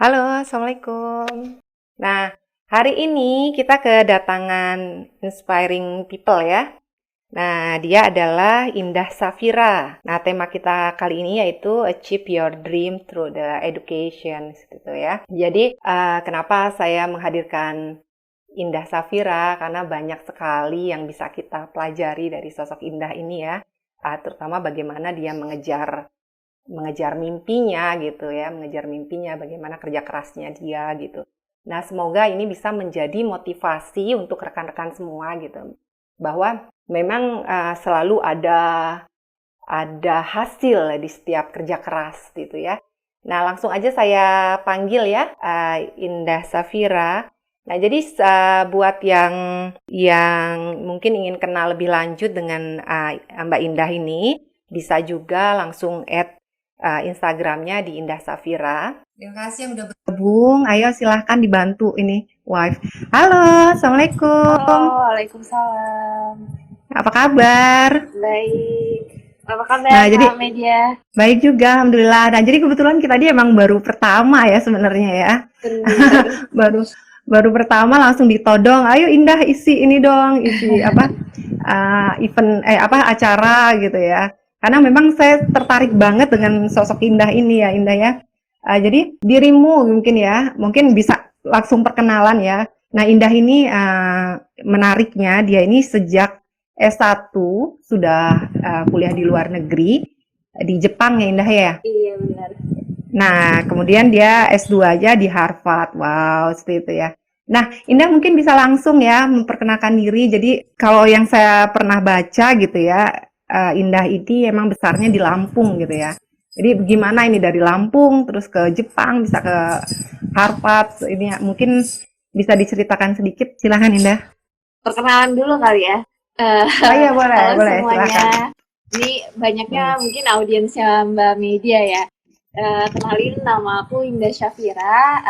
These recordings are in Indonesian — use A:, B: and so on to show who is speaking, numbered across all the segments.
A: Halo, Assalamualaikum. Nah, hari ini kita kedatangan inspiring people ya. Nah, dia adalah Indah Safira. Nah, tema kita kali ini yaitu Achieve Your Dream Through the Education, gitu ya. Jadi, kenapa saya menghadirkan Indah Safira? Karena banyak sekali yang bisa kita pelajari dari sosok Indah ini ya. Terutama bagaimana dia mengejar mimpinya gitu ya, mengejar mimpinya, bagaimana kerja kerasnya dia gitu. Nah, semoga ini bisa menjadi motivasi untuk rekan-rekan semua gitu, bahwa memang selalu ada hasil di setiap kerja keras gitu ya. Nah, langsung aja saya panggil ya, Indah Safira. Nah, jadi buat yang mungkin ingin kenal lebih lanjut dengan Mbak Indah ini, bisa juga langsung add Instagramnya di Indah Safira. Terima kasih yang udah bergabung. Ayo silahkan dibantu ini wife. Halo, Assalamualaikum.
B: Halo, Waalaikumsalam.
A: Apa kabar?
B: Baik. Apa kabar,
A: Nah, jadi
B: Kak Media?
A: baik juga, alhamdulillah. Nah, jadi kebetulan kita dia emang baru pertama ya sebenarnya ya.
B: Bener.
A: baru baru pertama langsung ditodong. Ayo Indah isi ini dong, isi apa event acara gitu ya. Karena memang saya tertarik banget dengan sosok Indah ini ya, Indah ya. Jadi dirimu mungkin bisa langsung perkenalan ya. Nah, Indah ini menariknya dia ini sejak S1 sudah kuliah di luar negeri di Jepang ya Indah ya.
B: Iya, benar.
A: Nah, kemudian dia S2 aja di Harvard. Wow, seperti itu ya. Nah, Indah mungkin bisa langsung ya memperkenalkan diri. Jadi, kalau yang saya pernah baca gitu ya, Indah ini emang besarnya di Lampung gitu ya. Jadi, gimana ini dari Lampung terus ke Jepang, bisa ke Harvard. Ini mungkin bisa diceritakan sedikit. Silahkan Indah.
B: Perkenalan dulu kali ya.
A: Oh iya, boleh,
B: Halo
A: boleh,
B: semuanya.
A: silakan.
B: Ini banyaknya mungkin audiensnya Mbak Media ya. Kenalin, nama aku Indah Syafira.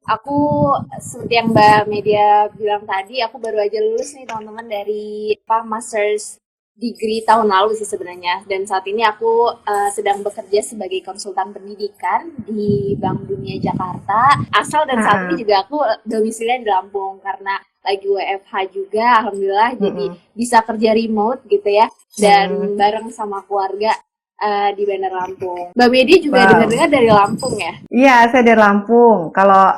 B: Aku seperti yang Mbak Media bilang tadi, aku baru aja lulus nih teman-teman dari Masters degree tahun lalu sih sebenarnya. Dan saat ini aku sedang bekerja sebagai konsultan pendidikan di Bank Dunia Jakarta. Asal dan saat ini juga aku domisilinya di Lampung karena lagi WFH juga, alhamdulillah jadi bisa kerja remote gitu ya. Dan bareng sama keluarga di Bandar Lampung. Mbak Medi juga dengar-dengar dari Lampung ya?
A: Iya, saya dari Lampung. Kalau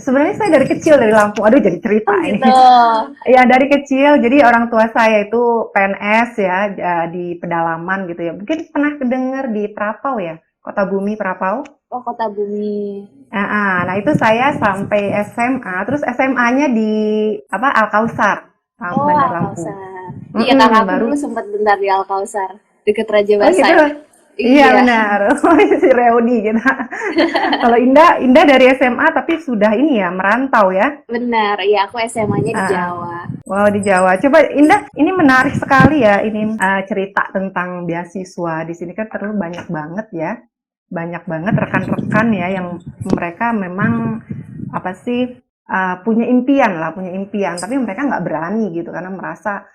A: sebenarnya saya dari kecil dari Lampung. Aduh, jadi cerita ini.
B: Gitu.
A: Ya, dari kecil. Jadi orang tua saya itu PNS ya, di pedalaman gitu ya. Mungkin pernah kedengar di Prapau ya, Kota Bumi Prapau.
B: Oh, Kota Bumi.
A: Nah, itu saya sampai SMA. Terus SMA-nya di Al-Kausar,
B: Oh,
A: Bandar Lampung.
B: Al-Kausar. Iya, kakakku
A: Baru.
B: dulu sempat bentar di Al-Kausar, deket Raja
A: Oh
B: Basah.
A: gitu. Iya benar. Si reuni gitu. Kalau Indah dari SMA tapi sudah ini ya merantau ya.
B: Benar, iya aku SMA-nya di Jawa.
A: Wow, di Jawa. Coba Indah, ini menarik sekali ya ini cerita tentang beasiswa. Di sini kan terlalu banyak banget ya. Banyak banget rekan-rekan ya yang mereka memang apa sih punya impian, tapi mereka nggak berani gitu karena merasa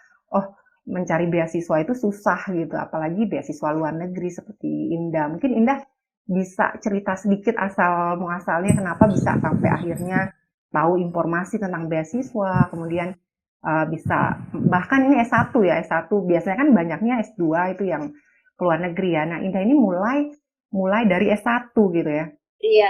A: mencari beasiswa itu susah gitu, apalagi beasiswa luar negeri seperti Indah. Mungkin Indah bisa cerita sedikit asal muasalnya kenapa bisa sampai akhirnya tahu informasi tentang beasiswa, kemudian bisa bahkan ini S1 ya, S1 biasanya kan banyaknya S2 itu yang ke luar negeri ya. Nah, Indah ini mulai dari S1 gitu ya.
B: Iya.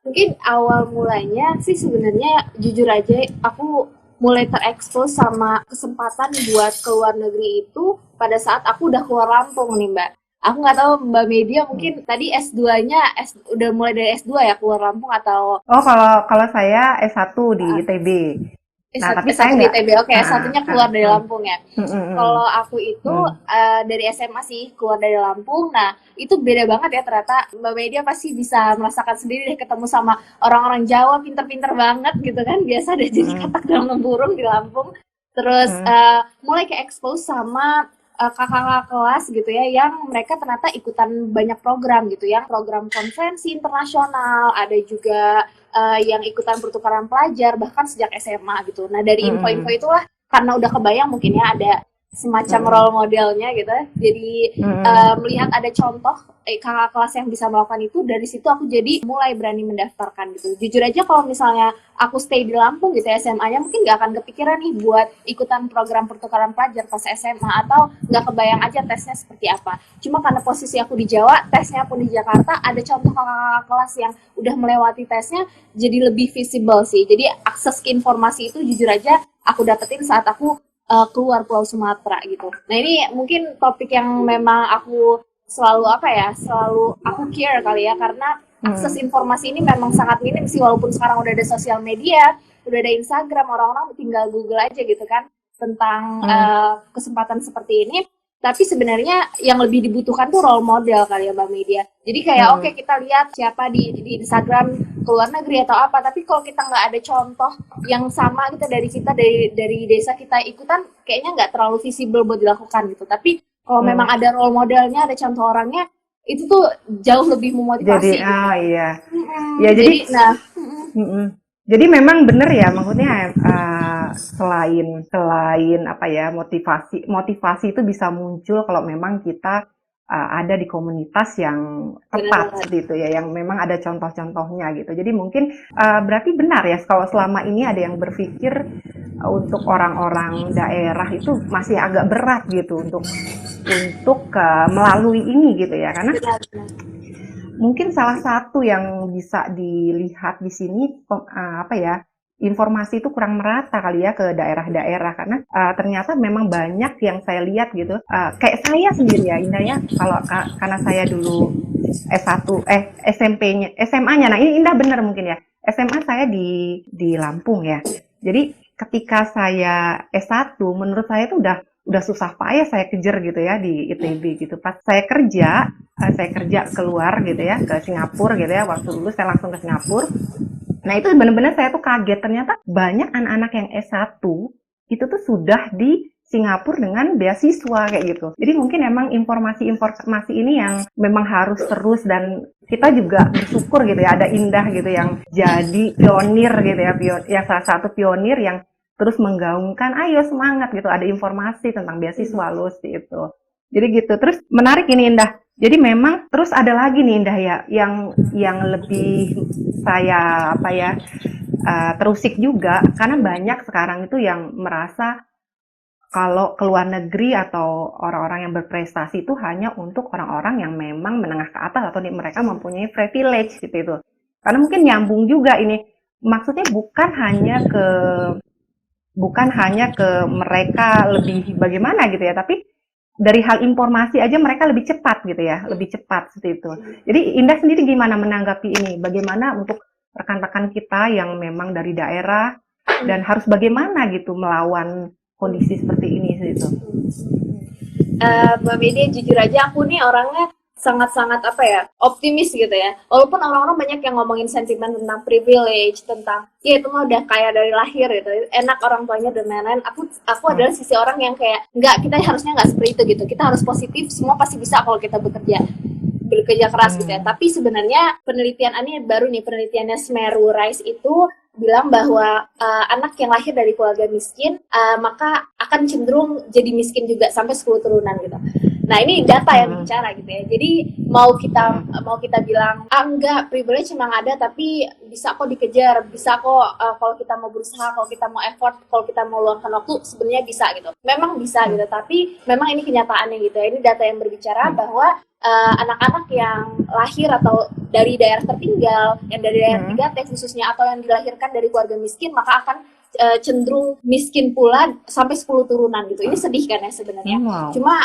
B: Mungkin awal mulanya sih sebenarnya jujur aja aku mulai terekspos sama kesempatan buat ke luar negeri itu pada saat aku udah keluar Lampung nih Mbak. Aku nggak tahu Mbak Media mungkin tadi S2-nya udah mulai dari S2 ya keluar Lampung atau
A: Oh, kalau saya S1 di ITB. Nah, tapi saya
B: S1 di
A: nggak.
B: ITB, oke, S1-nya keluar dari Lampung ya. Kalau aku itu dari SMA sih keluar dari Lampung. Nah, itu beda banget ya ternyata. Mbak Media pasti bisa merasakan sendiri deh ketemu sama orang-orang Jawa pinter-pinter banget gitu kan. Biasa ada jadi katak dalam burung di Lampung. Terus mulai ke expose sama kakak-kakak kelas gitu ya yang mereka ternyata ikutan banyak program gitu ya, program konferensi internasional, ada juga yang ikutan pertukaran pelajar bahkan sejak SMA gitu. Nah, dari info-info itulah karena udah kebayang mungkin ya ada semacam role modelnya gitu. Jadi melihat ada contoh kakak kelas yang bisa melakukan itu, dari situ aku jadi mulai berani mendaftarkan gitu. Jujur aja kalau misalnya aku stay di Lampung gitu SMA-nya, mungkin nggak akan kepikiran nih buat ikutan program pertukaran pelajar pas SMA, atau nggak kebayang aja tesnya seperti apa. Cuma karena posisi aku di Jawa, tesnya pun di Jakarta, ada contoh kakak kelas yang udah melewati tesnya, jadi lebih visible sih. Jadi akses ke informasi itu jujur aja aku dapetin saat aku keluar Pulau Sumatera gitu. Nah ini mungkin topik yang memang aku selalu selalu aku care kali ya, karena akses informasi ini memang sangat minim sih, walaupun sekarang udah ada sosial media, udah ada Instagram, orang-orang tinggal Google aja gitu kan tentang kesempatan seperti ini. Tapi sebenarnya yang lebih dibutuhkan tuh role model kali ya Mbak Media. Jadi kayak oke, kita lihat siapa di Instagram ke luar negeri atau apa, tapi kalau kita nggak ada contoh yang sama kita dari desa kita ikutan, kayaknya nggak terlalu visible buat dilakukan gitu. Tapi kalau memang ada role modelnya, ada contoh orangnya, itu tuh jauh lebih memotivasi.
A: Jadi iya. Ya jadi jadi memang benar ya, maksudnya selain apa ya, motivasi itu bisa muncul kalau memang kita ada di komunitas yang tepat gitu ya, yang memang ada contoh-contohnya gitu. Jadi mungkin berarti benar ya kalau selama ini ada yang berpikir untuk orang-orang daerah itu masih agak berat gitu untuk melalui ini gitu ya, karena mungkin salah satu yang bisa dilihat di sini apa ya, informasi itu kurang merata kali ya ke daerah-daerah, karena ternyata memang banyak yang saya lihat gitu, kayak saya sendiri ya Indah ya, karena saya dulu S1 SMP-nya SMA-nya, nah ini Indah bener mungkin ya, SMA saya di Lampung ya, jadi ketika saya S1 menurut saya itu udah susah payah saya kejar gitu ya di ITB gitu. Pas saya kerja keluar gitu ya, ke Singapura gitu ya, waktu dulu saya langsung ke Singapura. Nah itu benar-benar saya tuh kaget, ternyata banyak anak-anak yang S1 itu tuh sudah di Singapura dengan beasiswa kayak gitu. Jadi mungkin emang informasi ini yang memang harus terus, dan kita juga bersyukur gitu ya, ada Indah gitu yang jadi pionir gitu ya, salah satu pionir yang terus menggaungkan, ayo semangat gitu, ada informasi tentang beasiswa loh itu. Jadi gitu. Terus menarik ini Indah. Jadi memang terus ada lagi nih Indah ya, yang lebih saya terusik juga, karena banyak sekarang itu yang merasa kalau ke luar negeri atau orang-orang yang berprestasi itu hanya untuk orang-orang yang memang menengah ke atas atau mereka mempunyai privilege gitu itu. Karena mungkin nyambung juga ini, maksudnya bukan hanya ke mereka lebih bagaimana gitu ya, tapi dari hal informasi aja mereka lebih cepat gitu ya, lebih cepat seperti itu. Jadi Indah sendiri gimana menanggapi ini? Bagaimana untuk rekan-rekan kita yang memang dari daerah dan harus bagaimana gitu melawan kondisi seperti ini gitu?
B: Mbak Media, jujur aja aku nih orangnya sangat-sangat optimis gitu ya, walaupun orang-orang banyak yang ngomongin sentimen tentang privilege, tentang ya itu mah udah kaya dari lahir gitu, enak orang tuanya dan lain-lain. Aku adalah sisi orang yang kayak kita harusnya nggak seperti itu gitu, kita harus positif, semua pasti bisa kalau kita bekerja keras gitu ya. Tapi sebenarnya penelitiannya Semeru Rise itu bilang bahwa anak yang lahir dari keluarga miskin maka akan cenderung jadi miskin juga sampai 10 turunan gitu. Nah ini data yang bicara gitu ya. Jadi mau kita bilang enggak, privilege memang ada, tapi bisa kok dikejar, bisa kok kalau kita mau berusaha, kalau kita mau effort, kalau kita mau luangkan waktu, sebenarnya bisa gitu. Memang bisa gitu, tapi memang ini kenyataannya gitu ya. Ini data yang berbicara bahwa anak-anak yang lahir atau dari daerah tertinggal, yang dari daerah 3T khususnya, atau yang dilahirkan dari keluarga miskin, maka akan cenderung miskin pula sampai 10 turunan gitu. Ini sedih kan ya sebenarnya. Cuma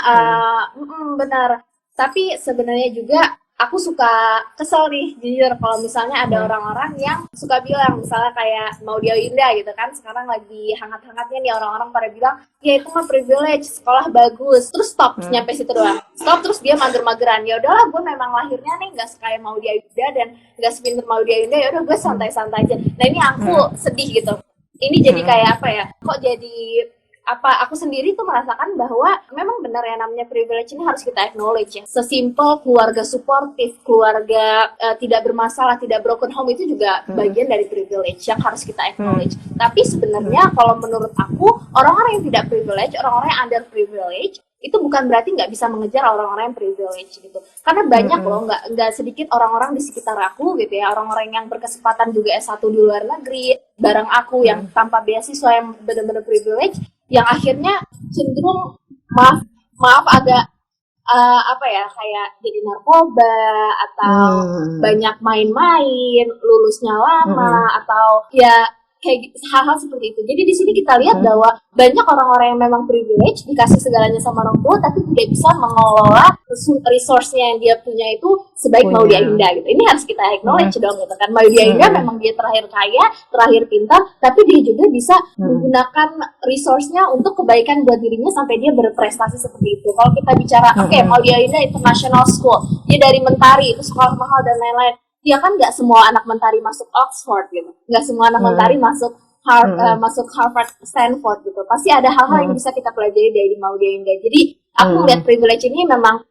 B: benar. Tapi sebenarnya juga aku suka kesel nih jujur kalau misalnya ada orang-orang yang suka bilang, misalnya kayak Maudia Indah gitu kan, sekarang lagi hangat-hangatnya nih orang-orang pada bilang ya itu mah privilege, sekolah bagus, terus stop nyampe situ doang, stop, terus dia mager-mageran. Ya udahlah, gue memang lahirnya nih nggak sekaya Maudia Indah dan nggak sepinter Maudia Indah, ya udah gue santai-santai aja. Nah ini aku sedih gitu. Ini jadi kayak kok jadi aku sendiri tuh merasakan bahwa memang benar ya namanya privilege ini harus kita acknowledge ya. Sesimpel keluarga suportif, keluarga tidak bermasalah, tidak broken home itu juga bagian dari privilege yang harus kita acknowledge. Tapi sebenarnya kalau menurut aku, orang-orang yang tidak privilege, orang-orang yang underprivilege itu bukan berarti nggak bisa mengejar orang-orang yang privilege gitu. Karena banyak loh, nggak sedikit orang-orang di sekitar aku gitu ya, orang-orang yang berkesempatan juga S1 di luar negeri, bareng aku yang tanpa beasiswa yang benar-benar privilege, yang akhirnya cenderung maaf agak kayak jadi narkoba atau banyak main-main, lulusnya lama atau ya kayak hal-hal seperti itu. Jadi di sini kita lihat bahwa banyak orang-orang yang memang privilege dikasih segalanya sama orang tua tapi tidak bisa mengelola resource-nya yang dia punya itu sebaik Maudia Indah gitu. Ini harus kita acknowledge dong gitu kan. Maudia Indah memang dia terakhir kaya, terakhir pintar, tapi dia juga bisa menggunakan resource-nya untuk kebaikan buat dirinya sampai dia berprestasi seperti itu. Kalau kita bicara Maudia Indah International School, dia dari Mentari, itu sekolah mahal dan lain-lain. Ya kan nggak semua anak Mentari masuk Oxford gitu, nggak semua anak Mentari masuk Harvard, Stanford gitu. Pasti ada hal-hal yang bisa kita pelajari dari Maudia Indah. Jadi aku melihat privilege ini memang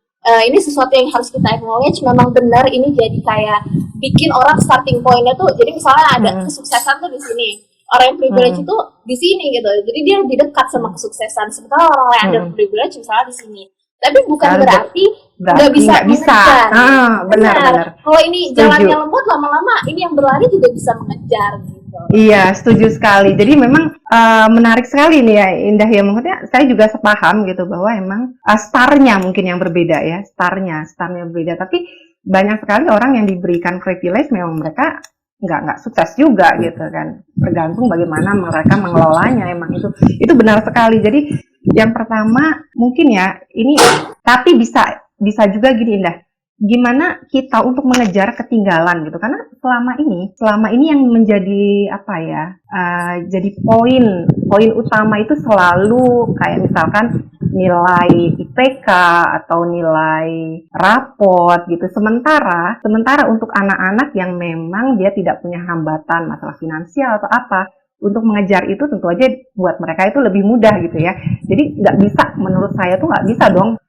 B: ini sesuatu yang harus kita acknowledge. Memang benar ini jadi kayak bikin orang starting point-nya tuh. Jadi misalnya ada kesuksesan tuh di sini, orang yang privilege itu di sini gitu. Jadi dia lebih dekat sama kesuksesan. Sementara orang yang underprivilege misalnya di sini. Tapi bukan berarti nggak bisa mengejar. Benar. Kalau ini jalannya lembut, lama-lama ini yang berlari juga bisa mengejar gitu.
A: Iya, setuju sekali. Jadi memang menarik sekali nih ya, Indah ya. Maksudnya saya juga sepaham gitu bahwa emang startnya mungkin yang berbeda ya, startnya berbeda. Tapi banyak sekali orang yang diberikan privilege memang mereka nggak sukses juga gitu kan. Tergantung bagaimana mereka mengelolanya. Emang itu benar sekali. Jadi yang pertama mungkin ya ini, tapi bisa juga gini Indah, gimana kita untuk mengejar ketinggalan gitu, karena selama ini yang menjadi jadi poin utama itu selalu kayak misalkan nilai IPK atau nilai raport gitu. Sementara untuk anak-anak yang memang dia tidak punya hambatan masalah finansial atau apa, untuk mengejar itu tentu aja buat mereka itu lebih mudah gitu ya. Jadi nggak bisa, menurut saya tuh nggak bisa dong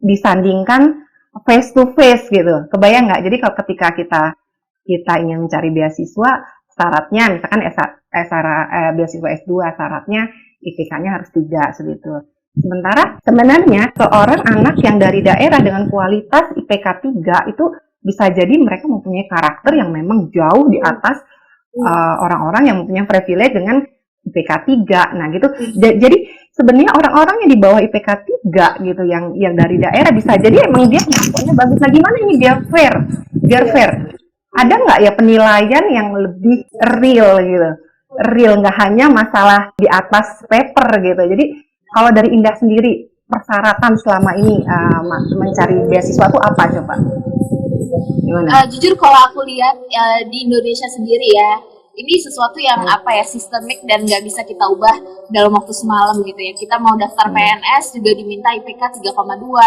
A: disandingkan face to face gitu. Kebayang nggak? Jadi kalau ketika kita ingin mencari beasiswa, syaratnya misalkan beasiswa S2 syaratnya IPK-nya harus 3 segitu. Sementara sebenarnya seorang anak yang dari daerah dengan kualitas IPK 3 itu bisa jadi mereka mempunyai karakter yang memang jauh di atas orang-orang yang mempunyai privilege dengan IPK 3. Nah gitu. Jadi sebenarnya orang-orang yang di bawah IPK 3 gitu yang dari daerah bisa jadi emang dia nyampurnya bagus. Nah gimana ini biar fair? Ada nggak ya penilaian yang lebih real gitu? Real, nggak hanya masalah di atas paper gitu. Jadi kalau dari Indah sendiri, persyaratan selama ini mencari beasiswa itu apa coba?
B: Jujur kalau aku lihat di Indonesia sendiri ya, ini sesuatu yang sistemik dan nggak bisa kita ubah dalam waktu semalam gitu ya. Kita mau daftar PNS juga diminta IPK 3,2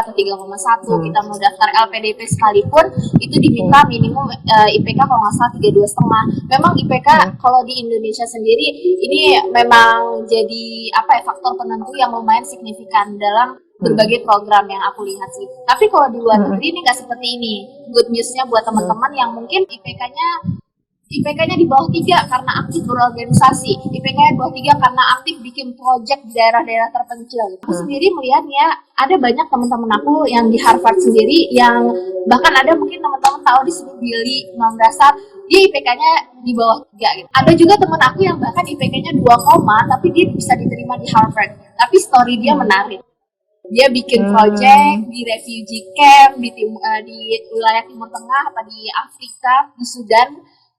B: atau 3,1. Kita mau daftar LPDP sekalipun itu diminta minimum IPK kalau nggak salah 3,2,5. Memang IPK kalau di Indonesia sendiri ini memang jadi faktor penentu yang lumayan signifikan dalam berbagai program yang aku lihat sih. Tapi kalau di luar negeri ini nggak seperti ini. Good news-nya buat teman-teman yang mungkin IPK-nya di bawah 3 karena aktif berorganisasi, IPK-nya di bawah 3 karena aktif bikin project di daerah-daerah terpencil. Aku sendiri melihatnya ada banyak teman-teman aku yang di Harvard sendiri yang bahkan ada mungkin teman-teman tahu di sini Billy Mamdasar, dia IPK-nya di bawah 3 gitu. Ada juga teman aku yang bahkan IPK-nya 2, tapi dia bisa diterima di Harvard. Tapi story dia menarik. Dia bikin project di refugee camp di wilayah Timur Tengah apa di Afrika, di Sudan.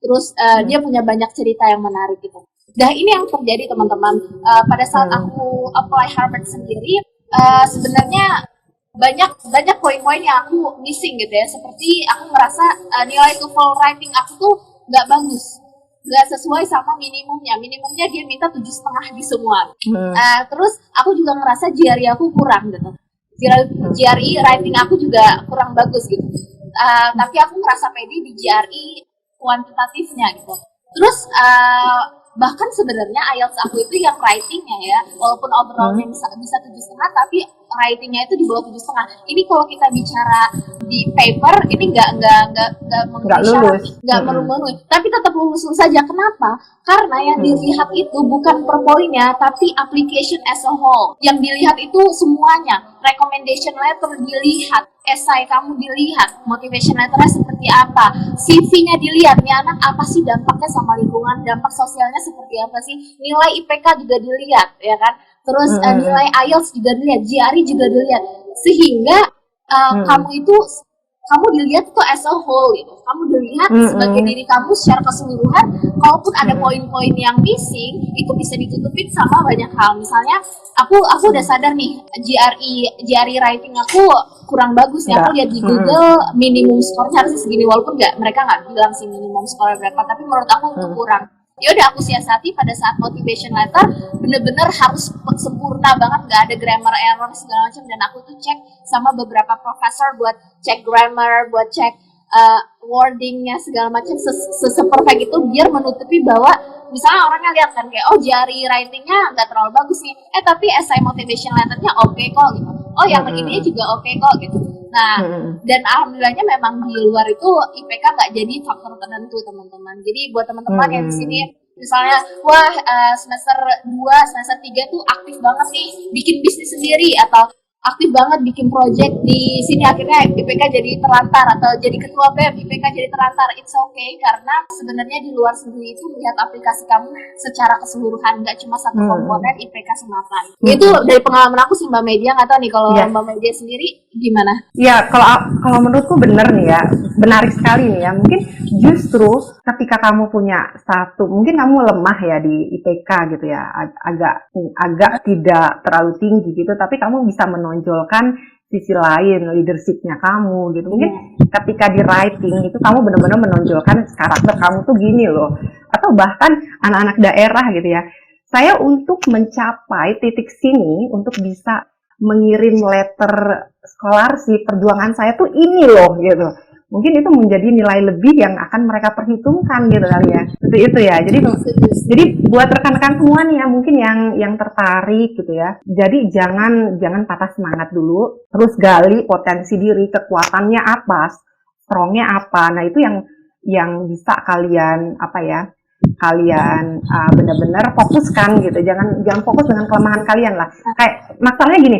B: Terus dia punya banyak cerita yang menarik gitu. Nah ini yang terjadi teman-teman. Pada saat aku apply Harvard sendiri, sebenarnya banyak poin-poin yang aku missing gitu ya. Seperti aku merasa nilai TOEFL writing aku tuh nggak bagus, nggak sesuai sama minimumnya. Minimumnya dia minta 7,5 di semua. Terus aku juga ngerasa GRE aku kurang gitu. GRE writing aku juga kurang bagus gitu. Tapi aku ngerasa pede di GRE kuantitatifnya gitu. Terus bahkan sebenarnya IELTS aku itu yang writingnya ya, walaupun overallnya bisa 7,5, tapi writingnya itu di bawah 7,5. Ini kalau kita bicara di paper ini nggak memenuhi syarat, nggak memenuhi, tapi tetap lulus saja. Kenapa? Karena yang dilihat itu bukan per poinnya, tapi application as a whole. Yang dilihat itu semuanya, recommendation letter dilihat, essay kamu dilihat, motivation letternya seperti apa, CV-nya dilihat, nih anak apa sih dampaknya sama lingkungan, dampak sosialnya seperti apa sih, nilai IPK juga dilihat, ya kan, terus nilai IELTS juga dilihat, GRE juga dilihat, sehingga kamu dilihat tuh as a whole gitu. Kamu dilihat sebagai diri kamu secara keseluruhan. Kalaupun ada poin-poin yang missing, itu bisa ditutupin sama banyak hal. Misalnya, aku udah sadar nih, GRE writing aku kurang bagus nih. Aku lihat di Google minimum score-nya harus segini, walaupun mereka nggak bilang sih minimum score berapa, tapi menurut aku itu kurang. Ya udah, aku siasati pada saat motivation letter bener-bener harus sempurna banget, nggak ada grammar error segala macam, dan aku tuh cek sama beberapa profesor buat cek grammar, buat cek wordingnya segala macam seperfect itu, biar menutupi bahwa misalnya orangnya lihat kan kayak GRE writingnya nggak terlalu bagus nih, tapi essay motivation letternya oke kok gitu, yang ini juga oke kok gitu. Nah, dan alhamdulillahnya memang di luar itu IPK nggak jadi faktor penentu, teman-teman. Jadi buat teman-teman yang di sini misalnya, semester 2, semester 3 tuh aktif banget nih bikin bisnis sendiri, atau aktif banget bikin project di sini, akhirnya IPK jadi terlantar, atau jadi ketua BEM IPK jadi terlantar, it's okay, karena sebenarnya di luar sendiri itu melihat aplikasi kamu secara keseluruhan, nggak cuma satu komponen IPK semata. Itu dari pengalaman aku sih Mbak Media, nggak tahu nih kalau Mbak Media sendiri gimana?
A: Ya, kalau menurutku benar nih ya, menarik sekali nih ya. Mungkin justru ketika kamu punya mungkin kamu lemah ya di IPK gitu ya, agak tidak terlalu tinggi gitu, tapi kamu bisa menonjolkan sisi lain, leadership-nya kamu gitu. Mungkin ketika di writing itu kamu benar-benar menonjolkan karakter kamu tuh gini loh. Atau bahkan anak-anak daerah gitu ya, saya untuk mencapai titik sini, untuk bisa mengirim letter scholarship, perjuangan saya tuh ini loh gitu. Mungkin itu menjadi nilai lebih yang akan mereka perhitungkan gitu kali ya. Seperti itu ya. Jadi buat rekan-rekan semua nih ya, mungkin yang tertarik gitu ya. Jadi jangan patah semangat dulu, terus gali potensi diri, kekuatannya apa, strongnya apa. Nah, itu yang bisa kalian benar-benar fokuskan gitu. Jangan fokus dengan kelemahan kalian lah. Kayak masalahnya gini,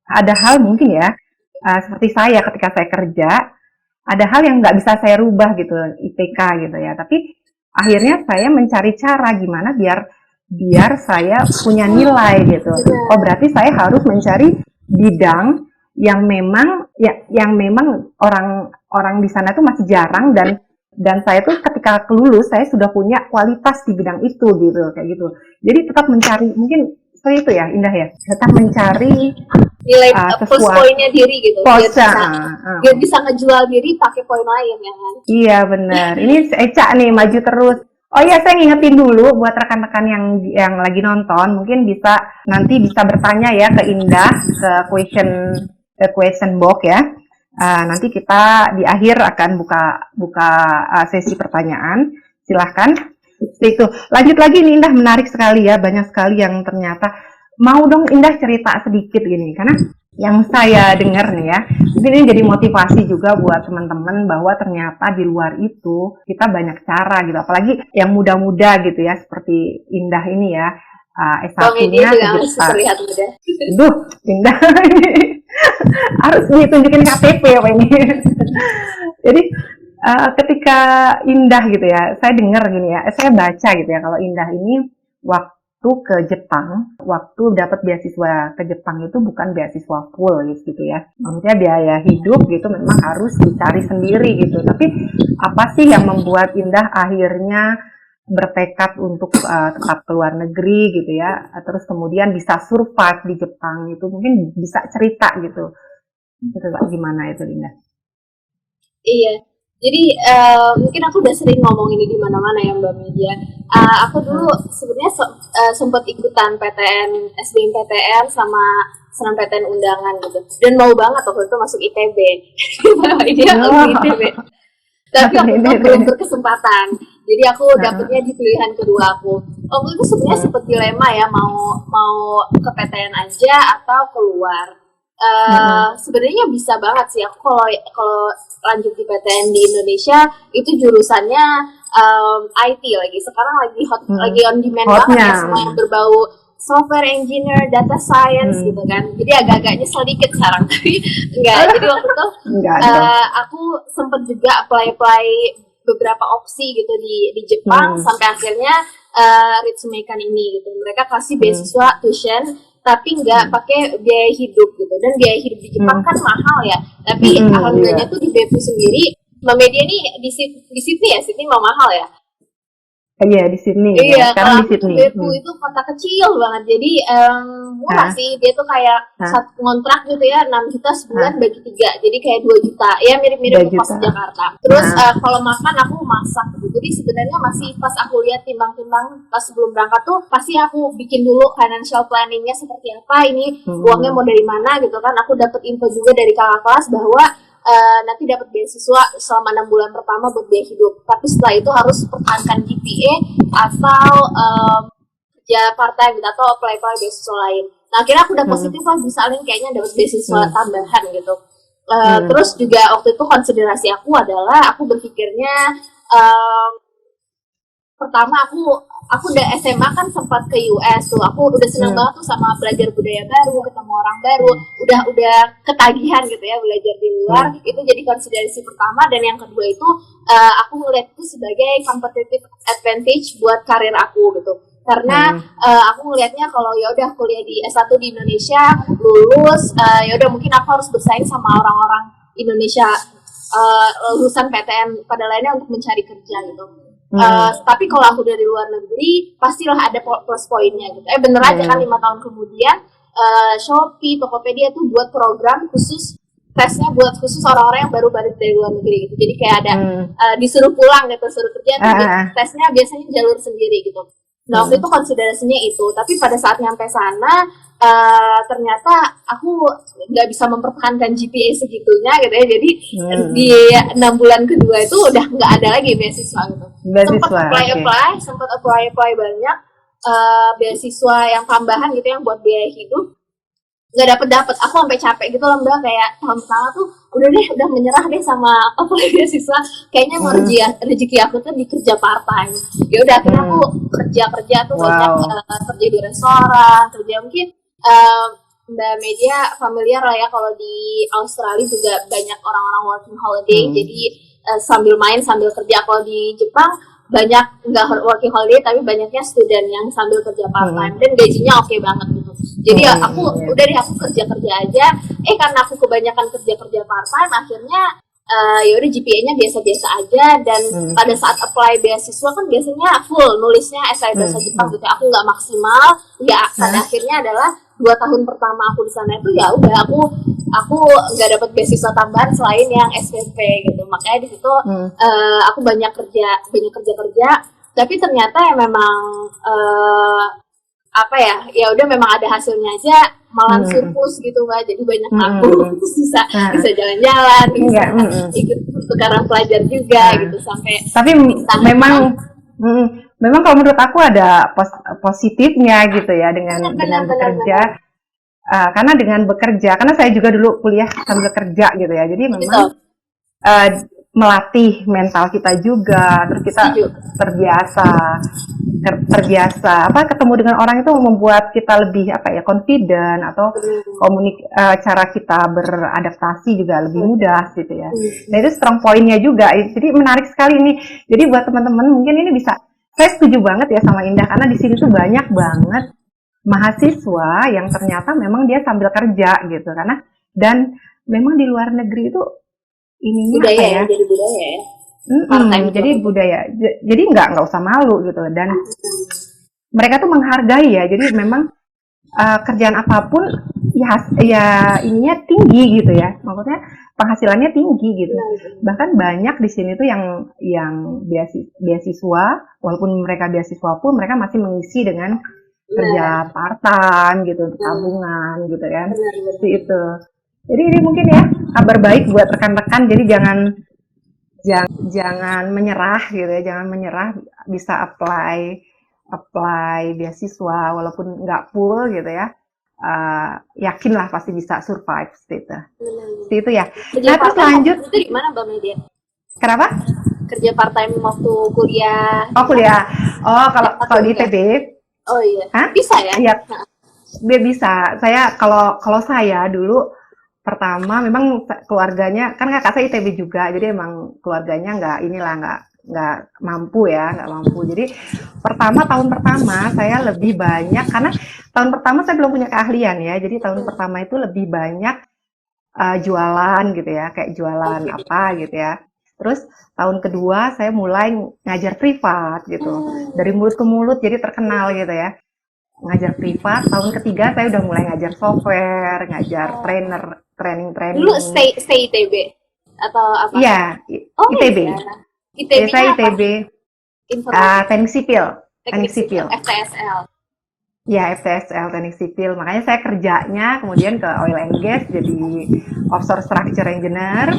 A: ada hal mungkin ya, seperti saya ketika saya kerja, ada hal yang nggak bisa saya rubah gitu, IPK gitu ya. Tapi akhirnya saya mencari cara gimana biar saya punya nilai gitu. Berarti saya harus mencari bidang yang memang orang di sana tuh masih jarang, dan saya tuh ketika lulus saya sudah punya kualitas di bidang itu gitu, kayak gitu. Jadi tetap mencari, mungkin seperti itu ya, Indah ya, tetap mencari
B: nilai plus poinnya diri gitu, biar bisa ngejual diri pakai poin lain ya kan.
A: Iya benar. Ini Eca nih maju terus. Oh iya, saya ngingetin dulu buat rekan-rekan yang lagi nonton, mungkin nanti bisa bertanya ya ke Indah, ke question box ya. Nanti kita di akhir akan buka sesi pertanyaan. Silahkan. Itu. Lanjut lagi nih Indah, menarik sekali ya, banyak sekali yang ternyata mau dong Indah cerita sedikit gini, karena yang saya dengar nih ya, ini jadi motivasi juga buat teman-teman bahwa ternyata di luar itu kita banyak cara gitu, apalagi yang muda-muda gitu ya, seperti Indah ini ya, S1-nya
B: terlihat muda.
A: Duh, Indah harus ditunjukin KTP apa ini. Jadi ketika Indah gitu ya, saya dengar gini ya, saya baca gitu ya, kalau Indah ini waktu ke Jepang, waktu dapat beasiswa ke Jepang itu bukan beasiswa full gitu ya. Maksudnya biaya hidup gitu memang harus dicari sendiri gitu. Tapi apa sih yang membuat Indah akhirnya bertekad untuk tetap ke luar negeri gitu ya, terus kemudian bisa survive di Jepang itu, mungkin bisa cerita gitu. Itu gimana itu, Indah?
B: Iya. Jadi mungkin aku udah sering ngomong ini di mana-mana ya Mbak Media. Aku dulu sebenarnya sempat ikutan PTN, SBMPTN sama SNMPTN undangan gitu. Dan mau banget waktu itu masuk ITB. Dia masuk ITB. Tapi waktu itu belum berkesempatan. Jadi aku dapetnya di pilihan kedua aku. Waktu itu sebenarnya sempat dilema ya, mau ke PTN aja atau keluar. Sebenarnya bisa banget sih aku kalau lanjut di PTN di Indonesia itu jurusannya IT lagi. Sekarang lagi lagi on demand banget ya, semua yang berbau software engineer, data science gitu kan. Jadi agak-agak nyesel dikit sekarang, tapi enggak. Jadi waktu itu aku sempet juga apply beberapa opsi gitu di Jepang sampai akhirnya Ritsumeikan ini gitu. Mereka kasih beasiswa tuition tapi nggak pakai biaya hidup gitu. Dan biaya hidup di Jepang kan mahal ya. Tapi alhamdulillahnya tuh di Beppu sendiri, Mbak Media nih di Sydney ya, Sydney mau mahal ya.
A: Iya, di Sydney.
B: Iya,
A: sekarang
B: di Sydney. Beppu itu kota kecil banget. Jadi murah sih. Dia tuh kayak satu kontrak gitu ya, 6 juta sebulan bagi 3. Jadi kayak 2 juta. Ya mirip-mirip kos Jakarta. Terus kalau makan aku masak gitu. Jadi sebenarnya masih pas aku lihat timbang-timbang pas sebelum berangkat tuh pasti aku bikin dulu financial planningnya seperti apa. Ini uangnya mau dari mana gitu kan. Aku dapat info juga dari kakak kelas bahwa nanti dapat beasiswa selama 6 bulan pertama buat biaya hidup. Tapi setelah itu harus pertahankan GPA atau kerja part time gitu, atau apply beasiswa lain. Nah akhirnya aku udah positif lah, bisa nih kayaknya dapat beasiswa tambahan gitu. Terus juga waktu itu konsiderasi aku adalah aku berpikirnya pertama aku udah SMA kan sempat ke US tuh, aku udah senang banget tuh sama belajar budaya baru, ketemu orang baru, udah ketagihan gitu ya belajar di luar. Itu jadi konsiderasi pertama. Dan yang kedua itu aku ngeliat itu sebagai competitive advantage buat karir aku gitu, karena aku ngelihatnya kalau ya udah kuliah di S1 di Indonesia lulus, ya udah mungkin aku harus bersaing sama orang-orang Indonesia lulusan PTN pada lainnya untuk mencari kerja gitu. Tapi kalau aku dari luar negeri pastilah ada plus poinnya gitu. Bener aja kan 5 tahun kemudian Shopee, Tokopedia tuh buat program khusus, tesnya buat khusus orang-orang yang baru balik dari luar negeri gitu. Jadi kayak ada disuruh pulang gitu, suruh kerja, tesnya biasanya jalur sendiri gitu. Nah waktu itu konsiderasinya itu, tapi pada saat nyampe sana ternyata aku nggak bisa mempertahankan GPA segitunya gitu ya. Jadi di 6 bulan kedua itu udah nggak ada lagi beasiswa gitu. Sempat apply banyak beasiswa yang tambahan gitu yang buat biaya hidup, nggak dapet. Aku sampai capek gitu loh Mbak, kayak tahun pertama tuh udah menyerah deh sama apply beasiswa. Kayaknya mau rezeki aku tuh di kerja part time. Ya udah akhirnya aku kerja tuh banyak, kerja di restoran, kerja mungkin Mbak Media familiar lah ya, kalau di Australia juga banyak orang-orang working holiday. Jadi sambil main sambil kerja. Kalau di Jepang banyak nggak working holiday tapi banyaknya student yang sambil kerja part time dan gajinya oke banget gitu. Jadi aku kerja aja. Karena aku kebanyakan kerja part time, akhirnya ya udah GPA-nya biasa-biasa aja. Dan pada saat apply beasiswa kan biasanya full nulisnya esai bahasa Jepang gitu. Aku nggak maksimal. Ya pada akhirnya adalah 2 tahun pertama aku di sana itu ya udah aku nggak dapat beasiswa tambahan selain yang SPP gitu. Makanya di situ aku banyak kerja. Tapi ternyata ya memang ya udah memang ada hasilnya aja, malah surplus gitu Mbak. Jadi banyak nabung, bisa jalan-jalan, bisa ikut pertukaran pelajar juga gitu sampai.
A: Tapi memang kalau menurut aku ada positifnya gitu ya dengan bekerja. Karena dengan bekerja, karena saya juga dulu kuliah sambil kerja gitu ya. Jadi memang melatih mental kita juga, terus kita terbiasa ketemu dengan orang itu membuat kita lebih confident, atau cara kita beradaptasi juga lebih mudah gitu ya. Nah itu strong point-nya juga. Jadi menarik sekali ini. Jadi buat teman-teman mungkin ini bisa, saya setuju banget ya sama Indah, karena di sini tuh banyak banget mahasiswa yang ternyata memang dia sambil kerja gitu, karena dan memang di luar negeri itu ininya
B: budaya jadi budaya ya.
A: Jadi budaya, jadi nggak usah malu gitu, dan mereka tuh menghargai ya. Jadi memang kerjaan apapun ya ininya tinggi gitu ya, maksudnya penghasilannya tinggi gitu. Bahkan banyak di sini tuh yang beasiswa, walaupun mereka beasiswa pun mereka masih mengisi dengan kerja part time gitu, untuk tabungan gitu kan, seperti itu. Jadi ini mungkin ya kabar baik buat rekan-rekan. Jadi jangan jangan menyerah gitu ya, jangan menyerah, bisa apply apply beasiswa walaupun nggak full gitu ya. Yakinlah pasti bisa survive seperti itu ya.
B: Kerja
A: Nah
B: part
A: terus
B: time waktu
A: lanjut,
B: itu di mana Mbak Media?
A: kenapa?
B: Kerja part time waktu kuliah
A: Oh
B: di mana?
A: kuliah. Oh kalau
B: Atau
A: kalau di
B: enggak?
A: ITB,
B: Oh iya,
A: hah?
B: bisa ya?
A: Iya, dia bisa. Saya kalau kalau saya dulu pertama memang keluarganya kan kakak saya ITB juga, jadi emang keluarganya nggak mampu ya, nggak mampu. Jadi tahun pertama saya lebih banyak karena tahun pertama saya belum punya keahlian ya, jadi tahun pertama itu lebih banyak jualan gitu ya, kayak jualan
B: Oke.
A: apa gitu ya. Terus tahun kedua saya mulai ngajar privat gitu, dari mulut ke mulut jadi terkenal gitu ya. Ngajar privat, tahun ketiga saya udah mulai ngajar software, ngajar
B: Oh. Dulu
A: training.
B: stay ITB atau apa?
A: Iya,
B: Oh
A: ITB.
B: iya.
A: Ya,
B: ITB-nya
A: saya
B: apa?
A: ITB,
B: Informatika.
A: teknik sipil, teknik
B: Teknik sipil,
A: sipil.
B: FTSL.
A: Ya, FTSL teknik sipil. Makanya saya kerjanya kemudian ke oil and gas jadi offshore structure engineer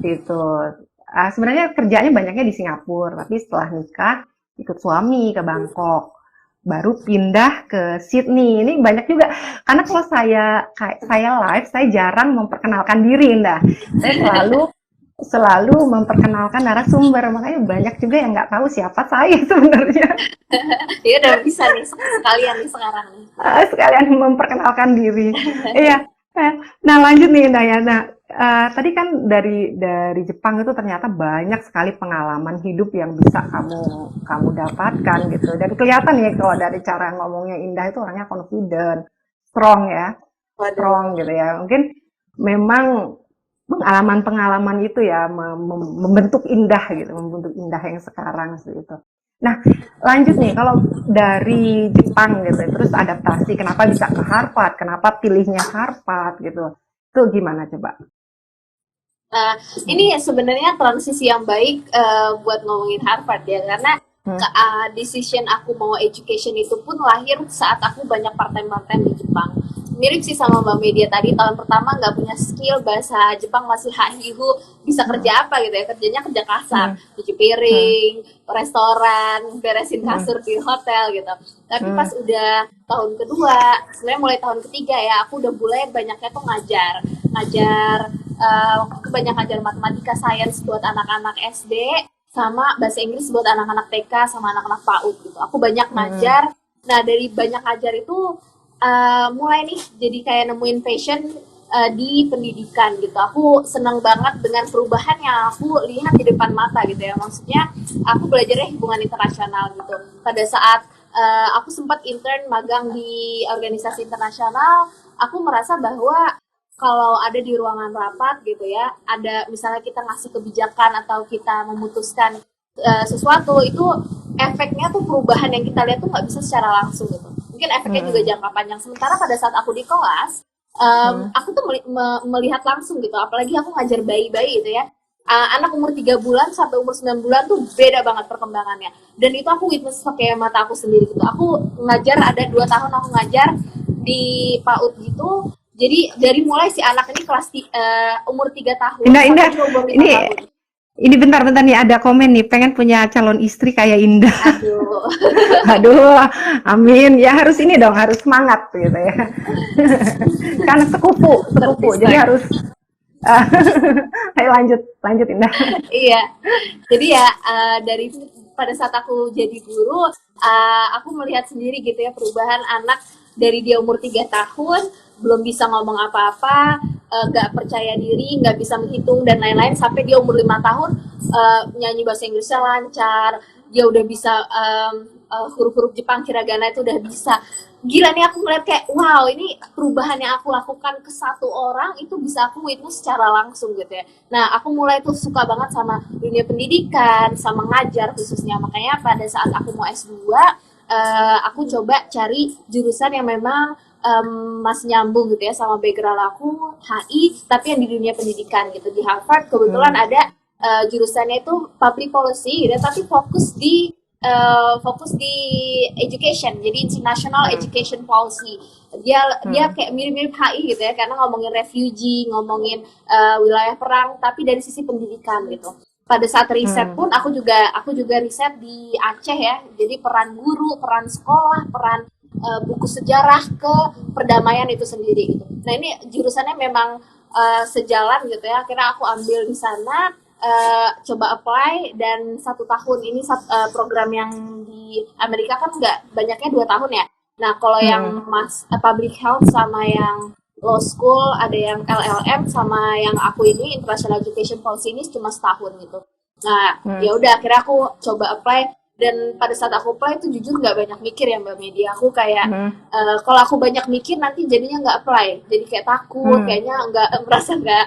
A: itu. Sebenarnya kerjanya banyaknya di Singapura, tapi setelah nikah ikut suami ke Bangkok. Baru pindah ke Sydney. Ini banyak juga karena kalau saya live, saya jarang memperkenalkan diri, Indah. Saya selalu memperkenalkan narasumber, makanya banyak juga yang nggak tahu siapa saya sebenarnya.
B: Ya udah bisa nih sekalian nih sekarang nih.
A: Sekalian memperkenalkan diri. Iya. Nah lanjut nih Dayana. Tadi kan dari Jepang itu ternyata banyak sekali pengalaman hidup yang bisa kamu kamu dapatkan gitu. Dan kelihatan ya kalau dari cara ngomongnya Indah itu orangnya confident, strong ya, strong
B: Waduh.
A: gitu ya. Mungkin memang pengalaman-pengalaman itu ya membentuk Indah gitu, membentuk Indah yang sekarang seperti itu. Nah, lanjut nih, kalau dari Jepang gitu, terus adaptasi, kenapa bisa ke Harvard, kenapa pilihnya Harvard gitu, itu gimana coba?
B: Nah, ini sebenarnya transisi yang baik buat ngomongin Harvard ya, karena
A: Hmm.
B: decision aku mau education itu pun lahir saat aku banyak part-time di Jepang. Mirip sih sama Mbak Media tadi, tahun pertama nggak punya skill bahasa Jepang, masih hahihu, bisa
A: Hmm.
B: kerja apa gitu ya, kerjanya kerja kasar,
A: Hmm.
B: cuci
A: Hmm.
B: piring, restoran, beresin
A: Hmm.
B: kasur di hotel gitu. Tapi pas
A: Hmm.
B: udah tahun kedua, sebenarnya mulai tahun ketiga ya, aku udah mulai banyaknya tuh ngajar, ngajar kebanyakan ngajar matematika, sains buat anak-anak SD, sama bahasa Inggris buat anak-anak TK sama anak-anak PAUD gitu. Aku banyak
A: Hmm.
B: ngajar. Nah dari banyak ngajar itu mulai nih jadi kayak nemuin passion di pendidikan gitu. Aku senang banget dengan perubahan yang aku lihat di depan mata gitu ya. Maksudnya aku belajarnya hubungan internasional gitu. Pada saat aku sempat intern magang di organisasi internasional, aku merasa bahwa kalau ada di ruangan rapat gitu ya, ada misalnya kita ngasih kebijakan atau kita memutuskan sesuatu itu efeknya tuh perubahan yang kita lihat tuh nggak bisa secara langsung gitu. Mungkin efeknya juga
A: Hmm.
B: jangka panjang. Sementara pada saat aku di kelas,
A: Hmm.
B: aku tuh melihat langsung gitu. Apalagi aku ngajar bayi-bayi gitu ya. Anak umur 3 bulan sampai umur 9 bulan tuh beda banget perkembangannya. Dan itu aku witness pakai mata aku sendiri gitu. Aku ngajar ada 2 tahun aku ngajar di PAUD gitu, jadi dari mulai si anak ini kelas umur 3 tahun
A: Indah,
B: sampai
A: Indah,
B: dia umur 5
A: ini
B: tahun.
A: ini bentar-bentar nih ada komen nih, pengen punya calon istri kayak Indah.
B: Aduh,
A: Aduh, amin. Ya harus ini dong, harus semangat gitu ya. Karena sekupu, sekupu. Jadi
B: terdistract.
A: harus ayo lanjut, lanjut Indah.
B: Iya, jadi ya dari pada saat aku jadi guru, aku melihat sendiri gitu ya perubahan anak dari dia umur 3 tahun belum bisa ngomong apa-apa, nggak percaya diri, nggak bisa menghitung dan lain-lain sampai dia umur 5 tahun nyanyi bahasa Inggrisnya lancar, dia udah bisa huruf-huruf Jepang hiragana itu udah bisa. Gila nih aku ngeliat kayak wow ini perubahan yang aku lakukan ke satu orang itu bisa aku witness secara langsung gitu ya. Nah, aku mulai tuh suka banget sama dunia pendidikan, sama ngajar khususnya. Makanya pada saat aku mau S2, aku coba cari jurusan yang memang masih nyambung gitu ya sama background aku, HI, tapi yang di dunia pendidikan gitu. Di Harvard kebetulan
A: Hmm.
B: ada jurusannya itu public policy gitu, ya, tapi fokus di education, jadi international
A: Hmm.
B: education policy. Dia
A: Hmm.
B: kayak mirip-mirip HI gitu ya, karena ngomongin refugee, ngomongin wilayah perang, tapi dari sisi pendidikan gitu. pada saat riset
A: Hmm.
B: pun aku juga riset di Aceh ya. Jadi peran guru, peran sekolah, peran buku sejarah ke perdamaian itu sendiri gitu. Nah, ini jurusannya memang sejalan gitu ya. Akhirnya aku ambil di sana, coba apply, dan 1 tahun ini program yang di Amerika kan nggak banyaknya 2 tahun ya. Nah, kalau
A: Hmm.
B: yang public health sama yang law school, ada yang LLM, sama yang aku ini international education policy ini cuma setahun gitu. Nah,
A: Hmm.
B: ya udah akhirnya aku coba apply, dan pada saat aku apply itu jujur nggak banyak mikir ya Mbak Media. Aku kayak
A: Hmm.
B: kalau aku banyak mikir nanti jadinya nggak apply, jadi kayak takut,
A: Hmm.
B: kayaknya nggak merasa nggak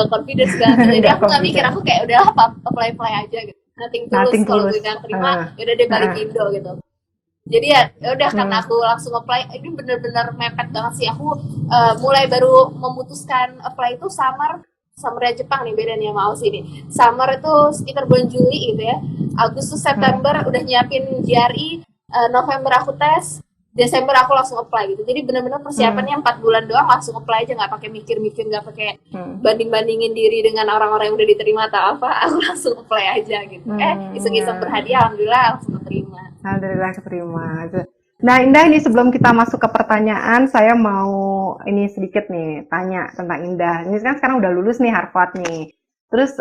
B: confidence segala macam. Jadi
A: Nggak
B: aku nggak mikir,
A: confident.
B: aku kayak udahlah apply apply aja gitu. Nothing tulus,
A: Nothing
B: kalau gue
A: tulus.
B: nggak terima
A: Ah.
B: ya udah deh balik
A: Ah.
B: Indo gitu. Jadi ya udah, karena
A: Hmm.
B: aku langsung apply, ini bener-bener mepet banget sih. Aku mulai baru memutuskan apply itu summer Jepang nih, beda nih sama Aussie nih. Summer itu sekitar bulan Juli gitu ya. Agustus
A: Hmm.
B: September udah nyiapin GRE, November aku tes, Desember aku langsung apply gitu. Jadi benar-benar
A: Hmm.
B: persiapannya 4 bulan doang, langsung apply aja, nggak pakai mikir-mikir, nggak pakai
A: Hmm.
B: banding-bandingin diri dengan orang-orang yang udah diterima atau apa. Aku langsung apply aja gitu. Iseng-iseng
A: Ya.
B: berhadiah, alhamdulillah langsung terima.
A: Alhamdulillah keterima. Nah, Indah, ini sebelum kita masuk ke pertanyaan, saya mau ini sedikit nih tanya tentang Indah. Ini kan sekarang udah lulus nih Harvard nih. Terus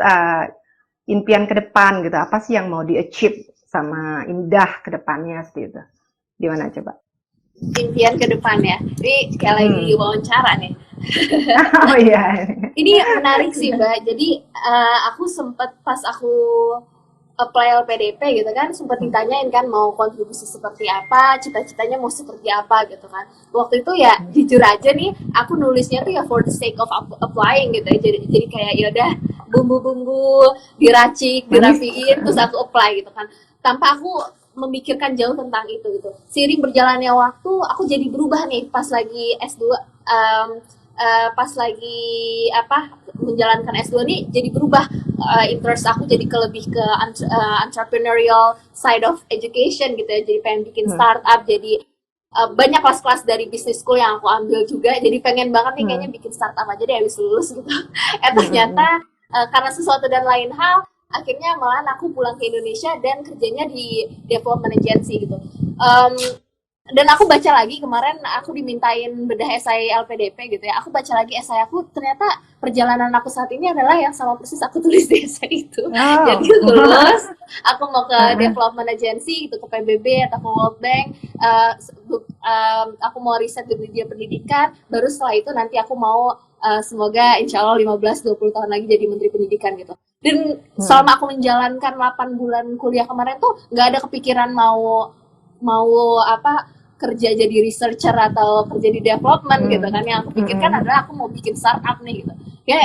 A: impian ke depan gitu, apa sih yang mau di-achieve sama Indah ke depannya seperti itu? Gimana coba?
B: Impian ke depan ya. Ini kayak lagi
A: Hmm.
B: wawancara nih.
A: Oh iya.
B: Ini menarik sih Mbak. Jadi aku sempat pas aku apply LPDP gitu kan, sempat ditanyain kan mau kontribusi seperti apa, cita-citanya mau seperti apa gitu kan. Waktu itu ya jujur aja nih, aku nulisnya tuh ya for the sake of applying gitu ya. Jadi kayak ya udah, bumbu-bumbu diracik,
A: Manis.
B: dirapiin, terus aku apply gitu kan. Tanpa aku memikirkan jauh tentang itu gitu. Seiring berjalannya waktu, aku jadi berubah nih pas lagi S2, pas lagi menjalankan S2 nih, jadi berubah interest aku jadi lebih ke entrepreneurial side of education gitu ya. Jadi pengen bikin
A: Hmm.
B: startup, jadi banyak kelas-kelas dari business school yang aku ambil juga, jadi pengen banget nih kayaknya
A: Hmm.
B: bikin startup aja deh habis lulus gitu.
A: Hmm. Hmm.
B: Ternyata karena sesuatu dan lain hal, akhirnya malah aku pulang ke Indonesia dan kerjanya di development agency gitu. um, dan aku baca lagi kemarin, aku dimintain bedah esai LPDP gitu ya. Aku baca lagi esai aku, ternyata perjalanan aku saat ini adalah yang sama persis aku tulis di esai itu. Jadi
A: Oh.
B: lulus, aku mau ke
A: Heeh.
B: development agency gitu, ke PBB atau ke World Bank. Aku mau riset di media pendidikan. Baru setelah itu nanti aku mau semoga insya Allah 15-20 tahun lagi jadi Menteri Pendidikan gitu. Dan
A: Hmm.
B: selama aku menjalankan 8 bulan kuliah kemarin tuh nggak ada kepikiran mau mau kerja jadi researcher atau kerja di development gitu kan. Yang aku pikirkan
A: Hmm.
B: adalah aku mau bikin startup nih gitu.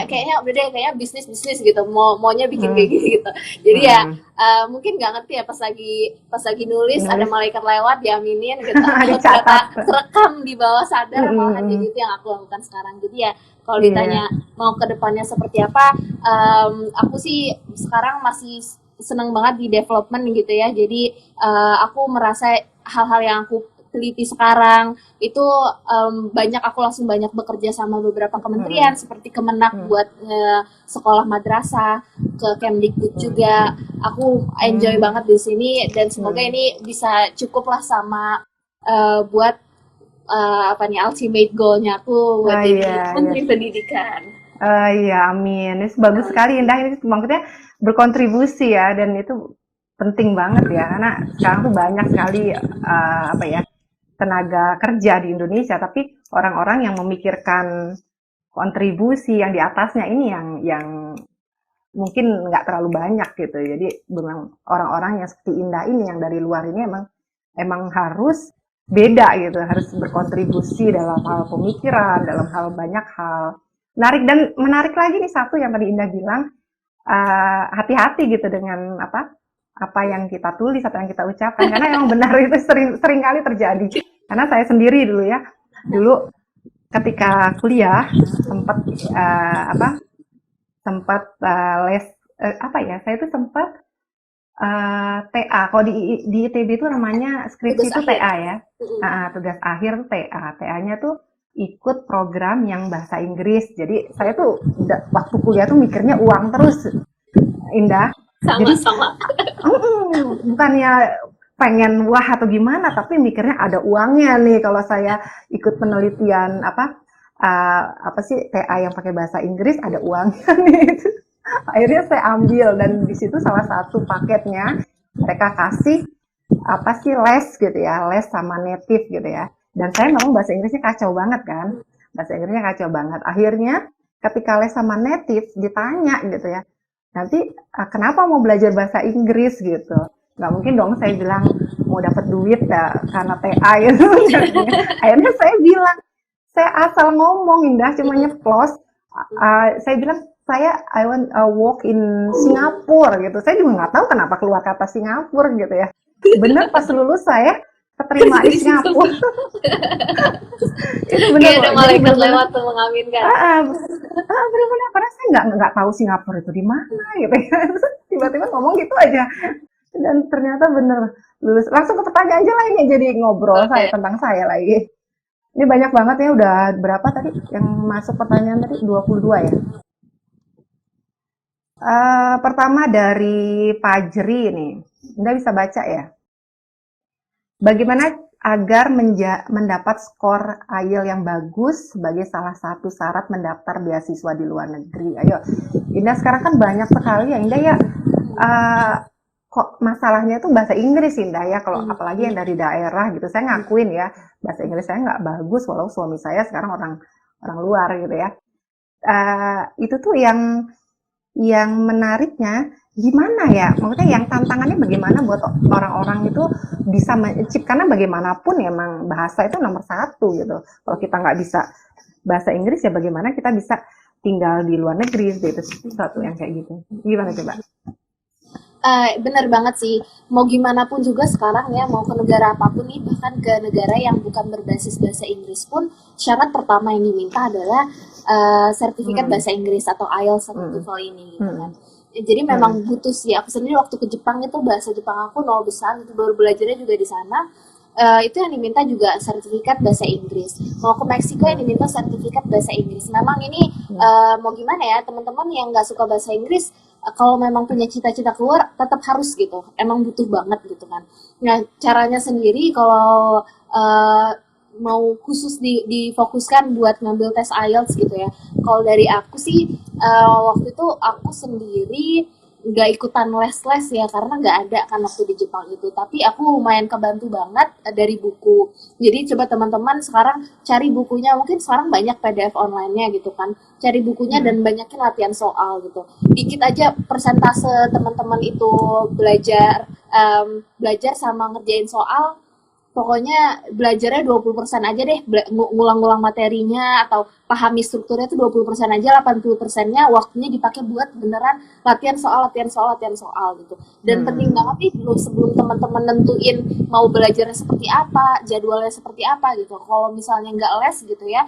B: Kayaknya udah deh, kayaknya bisnis gitu, maunya bikin
A: Hmm.
B: kayak gitu. Jadi ya
A: Hmm.
B: mungkin nggak ngerti ya, pas lagi nulis ada
A: Nulis.
B: malaikat lewat diaminin gitu. Oh,
A: Dicatat.
B: ternyata terekam di bawah sadar, malahan
A: Hmm.
B: jadi itu yang aku lakukan sekarang. Jadi ya kalau
A: Iya.
B: ditanya mau ke depannya seperti apa, aku sih sekarang masih seneng banget di development gitu ya. Jadi aku merasa hal-hal yang aku teliti sekarang itu aku langsung banyak bekerja sama beberapa kementerian
A: Hmm.
B: seperti Kemenak
A: Hmm.
B: buat sekolah madrasah, ke Kemdikbud juga. Aku enjoy
A: Hmm.
B: banget di sini, dan semoga
A: Hmm.
B: ini bisa cukup lah sama buat ultimate goalnya aku buat
A: Ah,
B: jadi
A: iya, iya.
B: Menteri Pendidikan.
A: Iya, amin. Ini bagus sekali, Indah. Ini maksudnya berkontribusi ya, dan itu penting banget ya, karena sekarang tuh banyak sekali apa ya, tenaga kerja di Indonesia, tapi orang-orang yang memikirkan kontribusi yang di atasnya ini yang mungkin nggak terlalu banyak gitu. Jadi memang orang-orang yang seperti Indah ini yang dari luar ini emang harus beda gitu, harus berkontribusi dalam hal pemikiran, dalam hal banyak hal. Menarik lagi nih satu yang tadi Indah bilang, hati-hati gitu dengan apa yang kita tulis atau yang kita ucapkan, karena emang benar itu sering kali terjadi. Karena saya sendiri dulu ketika kuliah sempat les saya itu sempat TA. Kalau di ITB itu namanya skripsi
B: Tugas
A: itu
B: akhir.
A: TA ya. Tugas akhir tuh TA. TA-nya tuh ikut program yang bahasa Inggris. Jadi saya tuh waktu kuliah tuh mikirnya uang terus, Indah. Jadi
B: Sama-sama.
A: bukannya pengen wah atau gimana, tapi mikirnya ada uangnya nih kalau saya ikut penelitian apa sih TA yang pakai bahasa Inggris ada uangnya nih. Akhirnya saya ambil dan di situ salah satu paketnya mereka kasih apa sih les gitu ya, les sama native gitu ya. Dan saya memang bahasa Inggrisnya kacau banget kan, bahasa Inggrisnya kacau banget. Akhirnya ketika les sama native ditanya gitu ya, nanti kenapa mau belajar bahasa Inggris gitu. Nggak mungkin dong saya bilang mau dapat duit ya karena TA gitu. Akhirnya saya bilang, saya asal ngomong Indah cuma nyeplos. Saya bilang I want work in Singapura gitu. Saya juga nggak tahu kenapa keluar kata Singapura gitu ya. Bener pas lulus saya keterima di Singapura. Itu bener
B: Kayak ada
A: loh. Jadi
B: malaikat
A: bener-bener
B: lewat tuh mengaminkan.
A: bener-bener karena saya nggak tahu Singapura itu di mana gitu ya. Tiba-tiba ngomong gitu aja. Dan ternyata bener lulus. Langsung ke pertanyaan aja lainnya jadi ngobrol saya tentang saya lagi. Ini banyak banget ya, udah berapa tadi yang masuk pertanyaan tadi? 22 ya? Pertama dari Pajri nih. Anda bisa baca ya. Bagaimana agar mendapat skor IELTS yang bagus sebagai salah satu syarat mendaftar beasiswa di luar negeri? Ayo, Indah sekarang kan banyak sekali ya, Indah ya. Kok masalahnya itu bahasa Inggris Indah ya, kalau apalagi yang dari daerah gitu. Saya ngakuin ya, bahasa Inggris saya nggak bagus, walau suami saya sekarang orang luar gitu ya. Itu tuh yang menariknya gimana ya, maksudnya yang tantangannya bagaimana buat orang-orang itu bisa mencip, karena bagaimanapun emang bahasa itu nomor satu gitu. Kalau kita nggak bisa bahasa Inggris ya bagaimana kita bisa tinggal di luar negeri gitu, sesuatu yang kayak gitu. Gimana coba?
B: Bener banget sih, mau gimana pun juga sekarang ya, mau ke negara apapun nih, bahkan ke negara yang bukan berbasis bahasa Inggris pun, syarat pertama yang diminta adalah sertifikat bahasa Inggris atau IELTS atau TOEFL ini gitu kan. Jadi memang butuh sih, aku sendiri waktu ke Jepang itu bahasa Jepang aku nol besar, itu baru belajarnya juga di sana. Itu yang diminta juga sertifikat bahasa Inggris. Mau ke Meksiko yang diminta sertifikat bahasa Inggris. Memang ini mau gimana ya, teman-teman yang nggak suka bahasa Inggris, kalau memang punya cita-cita keluar, tetap harus gitu. Emang butuh banget gitu kan. Nah, caranya sendiri kalau mau khusus difokuskan buat ngambil tes IELTS gitu ya. Kalau dari aku sih, waktu itu aku sendiri nggak ikutan les-les ya karena nggak ada kan waktu di Jepang itu, tapi aku lumayan kebantu banget dari buku. Jadi coba teman-teman sekarang cari bukunya, mungkin sekarang banyak PDF online-nya gitu kan, cari bukunya dan banyakin latihan soal gitu. Dikit aja persentase teman-teman itu belajar sama ngerjain soal. Pokoknya belajarnya 20% aja deh, ngulang-ngulang materinya atau pahami strukturnya itu 20% aja, 80%-nya waktunya dipakai buat beneran latihan soal gitu. Dan penting banget nih sebelum teman-teman nentuin mau belajarnya seperti apa, jadwalnya seperti apa gitu. Kalau misalnya nggak les gitu ya,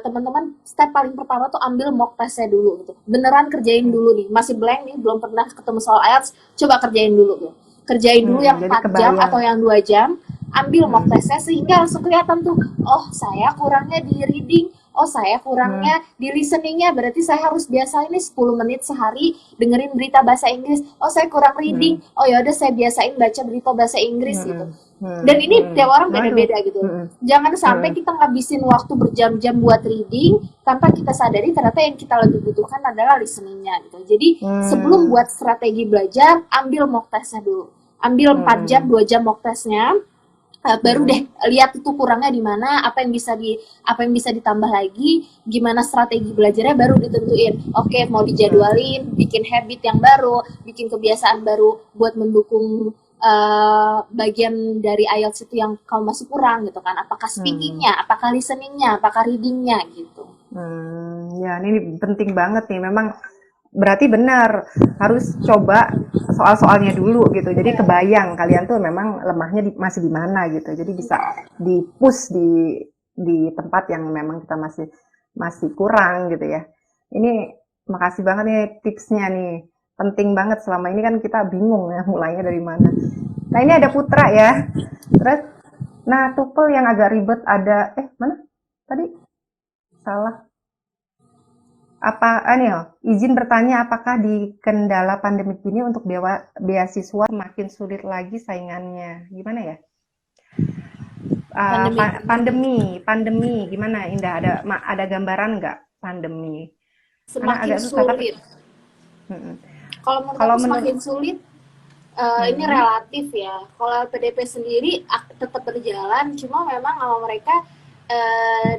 B: teman-teman step paling pertama tuh ambil mock testnya dulu gitu. Beneran kerjain dulu nih, masih blank nih, belum pernah ketemu soal IELTS, coba kerjain dulu gitu. Kerjain dulu yang 4 jam atau yang 2 jam, ambil mock testnya sehingga langsung kelihatan tuh, oh saya kurangnya di reading, oh saya kurangnya di listeningnya, berarti saya harus biasain nih 10 menit sehari dengerin berita bahasa Inggris. Oh saya kurang reading, oh yaudah saya biasain baca berita bahasa Inggris gitu. Dan ini tiap orang beda-beda gitu. Jangan sampai kita ngabisin waktu berjam-jam buat reading tanpa kita sadari ternyata yang kita lebih butuhkan adalah listeningnya gitu. Jadi sebelum buat strategi belajar, ambil mock testnya dulu. Ambil 4 jam, 2 jam mock testnya, baru deh lihat itu kurangnya di mana, apa yang bisa ditambah lagi, gimana strategi belajarnya, baru ditentuin. Oke, mau dijadwalin, bikin habit yang baru, bikin kebiasaan baru buat mendukung bagian dari IELTS itu yang kamu masih kurang gitu kan. Apakah speakingnya, apakah listeningnya, apakah readingnya gitu.
A: Ya ini penting banget nih, memang berarti benar harus coba soal-soalnya dulu gitu, jadi kebayang kalian tuh memang lemahnya masih di mana gitu, jadi bisa di-push di tempat yang memang kita masih kurang gitu ya. Ini makasih banget nih tipsnya nih, penting banget. Selama ini kan kita bingung ya mulainya dari mana. Nah ini ada Putra ya, terus nah TOEFL yang agak ribet ada mana tadi salah. Izin bertanya apakah di kendala pandemi ini untuk beasiswa semakin sulit lagi saingannya? Gimana ya?
B: Pandemi.
A: Pandemi gimana Indah? Ada gambaran nggak pandemi? Karena
B: Semakin
A: agak susah tapi
B: sulit.
A: mm-mm.
B: Kalau menurut
A: Kalau
B: aku
A: menurut
B: semakin sulit, ini
A: mm,
B: relatif ya. Kalau LPDP sendiri tetap berjalan, cuma memang sama mereka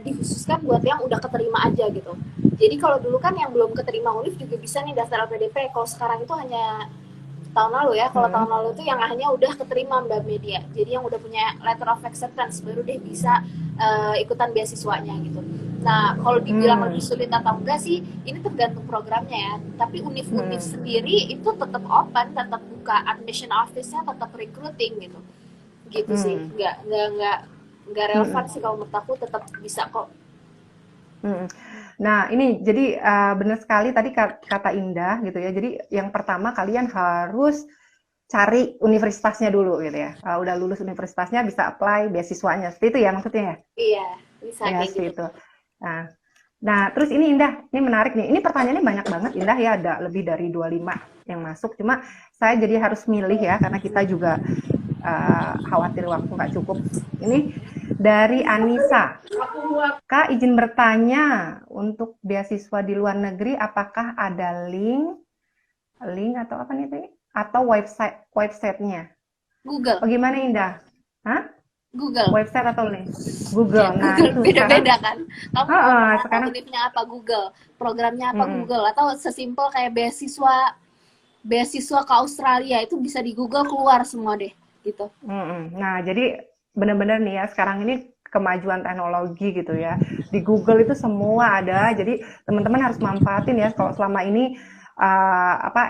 B: dikhususkan buat yang udah keterima aja gitu. Jadi kalau dulu kan yang belum keterima UNIF juga bisa nih daftar LPDP. Kalau sekarang itu hanya tahun lalu ya. Kalau tahun
A: mm,
B: lalu itu yang hanya udah keterima Mbak Media. Jadi yang udah punya letter of acceptance baru deh bisa ikutan beasiswanya gitu. Nah, kalau dibilang lebih
A: mm,
B: sulit atau enggak sih, ini tergantung programnya ya. Tapi univ-univ
A: mm,
B: sendiri itu tetap open, tetap buka admission office-nya, tetap recruiting gitu. Gitu sih.
A: mm,
B: Nggak
A: mm,
B: relevan
A: mm.
B: sih kalau menurut aku tetap bisa kok.
A: Mm. Nah, ini jadi benar sekali tadi kata Indah gitu ya. Jadi yang pertama kalian harus cari universitasnya dulu gitu ya. Kalau udah lulus universitasnya bisa apply beasiswanya. Seperti itu ya maksudnya ya?
B: Iya, bisa
A: Ya,
B: kayak
A: seperti
B: gitu.
A: itu. Nah, terus ini Indah, ini menarik nih. Ini pertanyaannya banyak banget Indah ya, ada lebih dari 25 yang masuk. Cuma saya jadi harus milih ya karena kita juga khawatir waktu nggak cukup. Ini dari Anissa. Kak, izin bertanya, untuk beasiswa di luar negeri, apakah ada link atau apa nih tadi? Atau websitenya?
B: Google,
A: Bagaimana Indah? Hah?
B: Google.
A: Website atau link?
B: Ya,
A: Google. Nah,
B: Google
A: itu sekarang,
B: beda-beda kan. Kamu mau apa?
A: sekarang,
B: Univnya apa? Google. Programnya apa?
A: mm-mm,
B: Google. Atau sesimpel kayak beasiswa beasiswa ke Australia itu bisa di Google keluar semua deh gitu.
A: mm-mm. Nah, jadi benar-benar nih ya, sekarang ini kemajuan teknologi gitu ya. Di Google itu semua ada, jadi teman-teman harus manfaatin ya. Kalau selama ini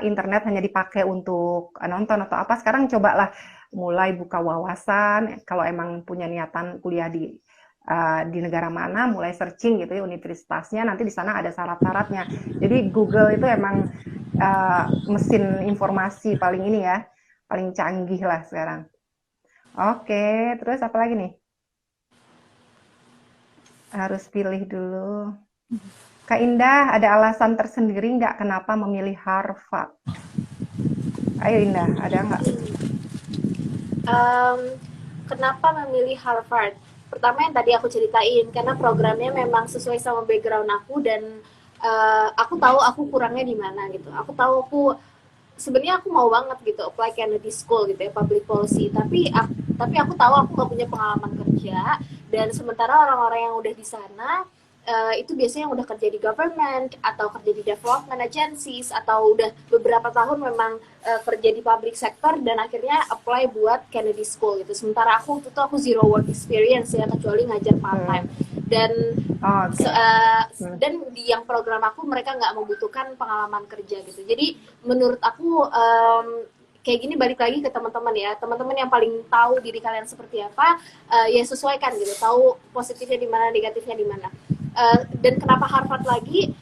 A: internet hanya dipakai untuk nonton atau apa, sekarang cobalah mulai buka wawasan. Kalau emang punya niatan kuliah di negara mana, mulai searching gitu ya universitasnya. Nanti di sana ada syarat-syaratnya. Jadi Google itu emang mesin informasi paling ini ya, paling canggih lah sekarang. Oke, terus apa lagi nih? Harus pilih dulu. Kak Indah, ada alasan tersendiri nggak kenapa memilih Harvard? Ayo Indah, ada nggak?
B: Um, Kenapa memilih Harvard? Pertama yang tadi aku ceritain karena programnya memang sesuai sama background aku dan aku tahu aku kurangnya di mana gitu. Aku tahu aku sebenarnya aku mau banget gitu apply Kennedy School gitu ya public policy tapi aku tahu aku nggak punya pengalaman kerja dan sementara orang-orang yang udah di sana itu biasanya yang udah kerja di government atau kerja di development agencies atau udah beberapa tahun memang kerja di public sector dan akhirnya apply buat Kennedy School gitu. Sementara aku itu aku zero work experience ya kecuali ngajar part time
A: Hmm.
B: dan
A: Oh, oke. Hmm.
B: dan di yang program aku mereka nggak membutuhkan pengalaman kerja gitu. Jadi menurut aku kayak gini balik lagi ke teman-teman ya, teman-teman yang paling tahu diri kalian seperti apa, ya sesuaikan gitu, tahu positifnya di mana, negatifnya di mana. Dan kenapa Harvard lagi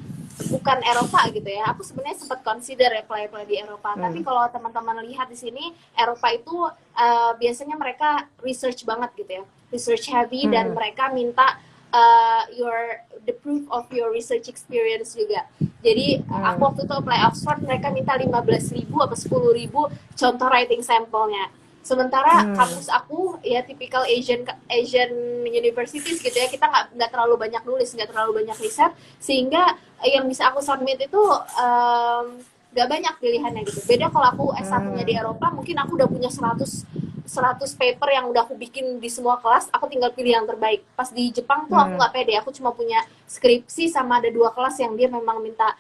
B: bukan Eropa gitu ya, aku sebenarnya sempat consider apply di Eropa, tapi
A: Hmm.
B: kalau teman-teman lihat di sini Eropa itu biasanya mereka research banget gitu ya, research heavy dan
A: Hmm.
B: mereka minta the proof of your research experience juga. Jadi aku
A: Hmm.
B: waktu itu apply Oxford mereka minta 15.000 atau 10.000 contoh writing sampelnya. Sementara
A: Hmm.
B: kampus aku ya typical Asian universities gitu ya, kita nggak terlalu banyak nulis, nggak terlalu banyak riset, sehingga yang bisa aku submit itu nggak banyak pilihannya gitu. Beda kalau aku S1-nya di
A: Hmm.
B: Eropa, mungkin aku udah punya 100 paper yang udah aku bikin di semua kelas, aku tinggal pilih yang terbaik. Pas di Jepang tuh aku
A: Hmm.
B: nggak pede, aku cuma punya skripsi sama ada 2 kelas yang dia memang minta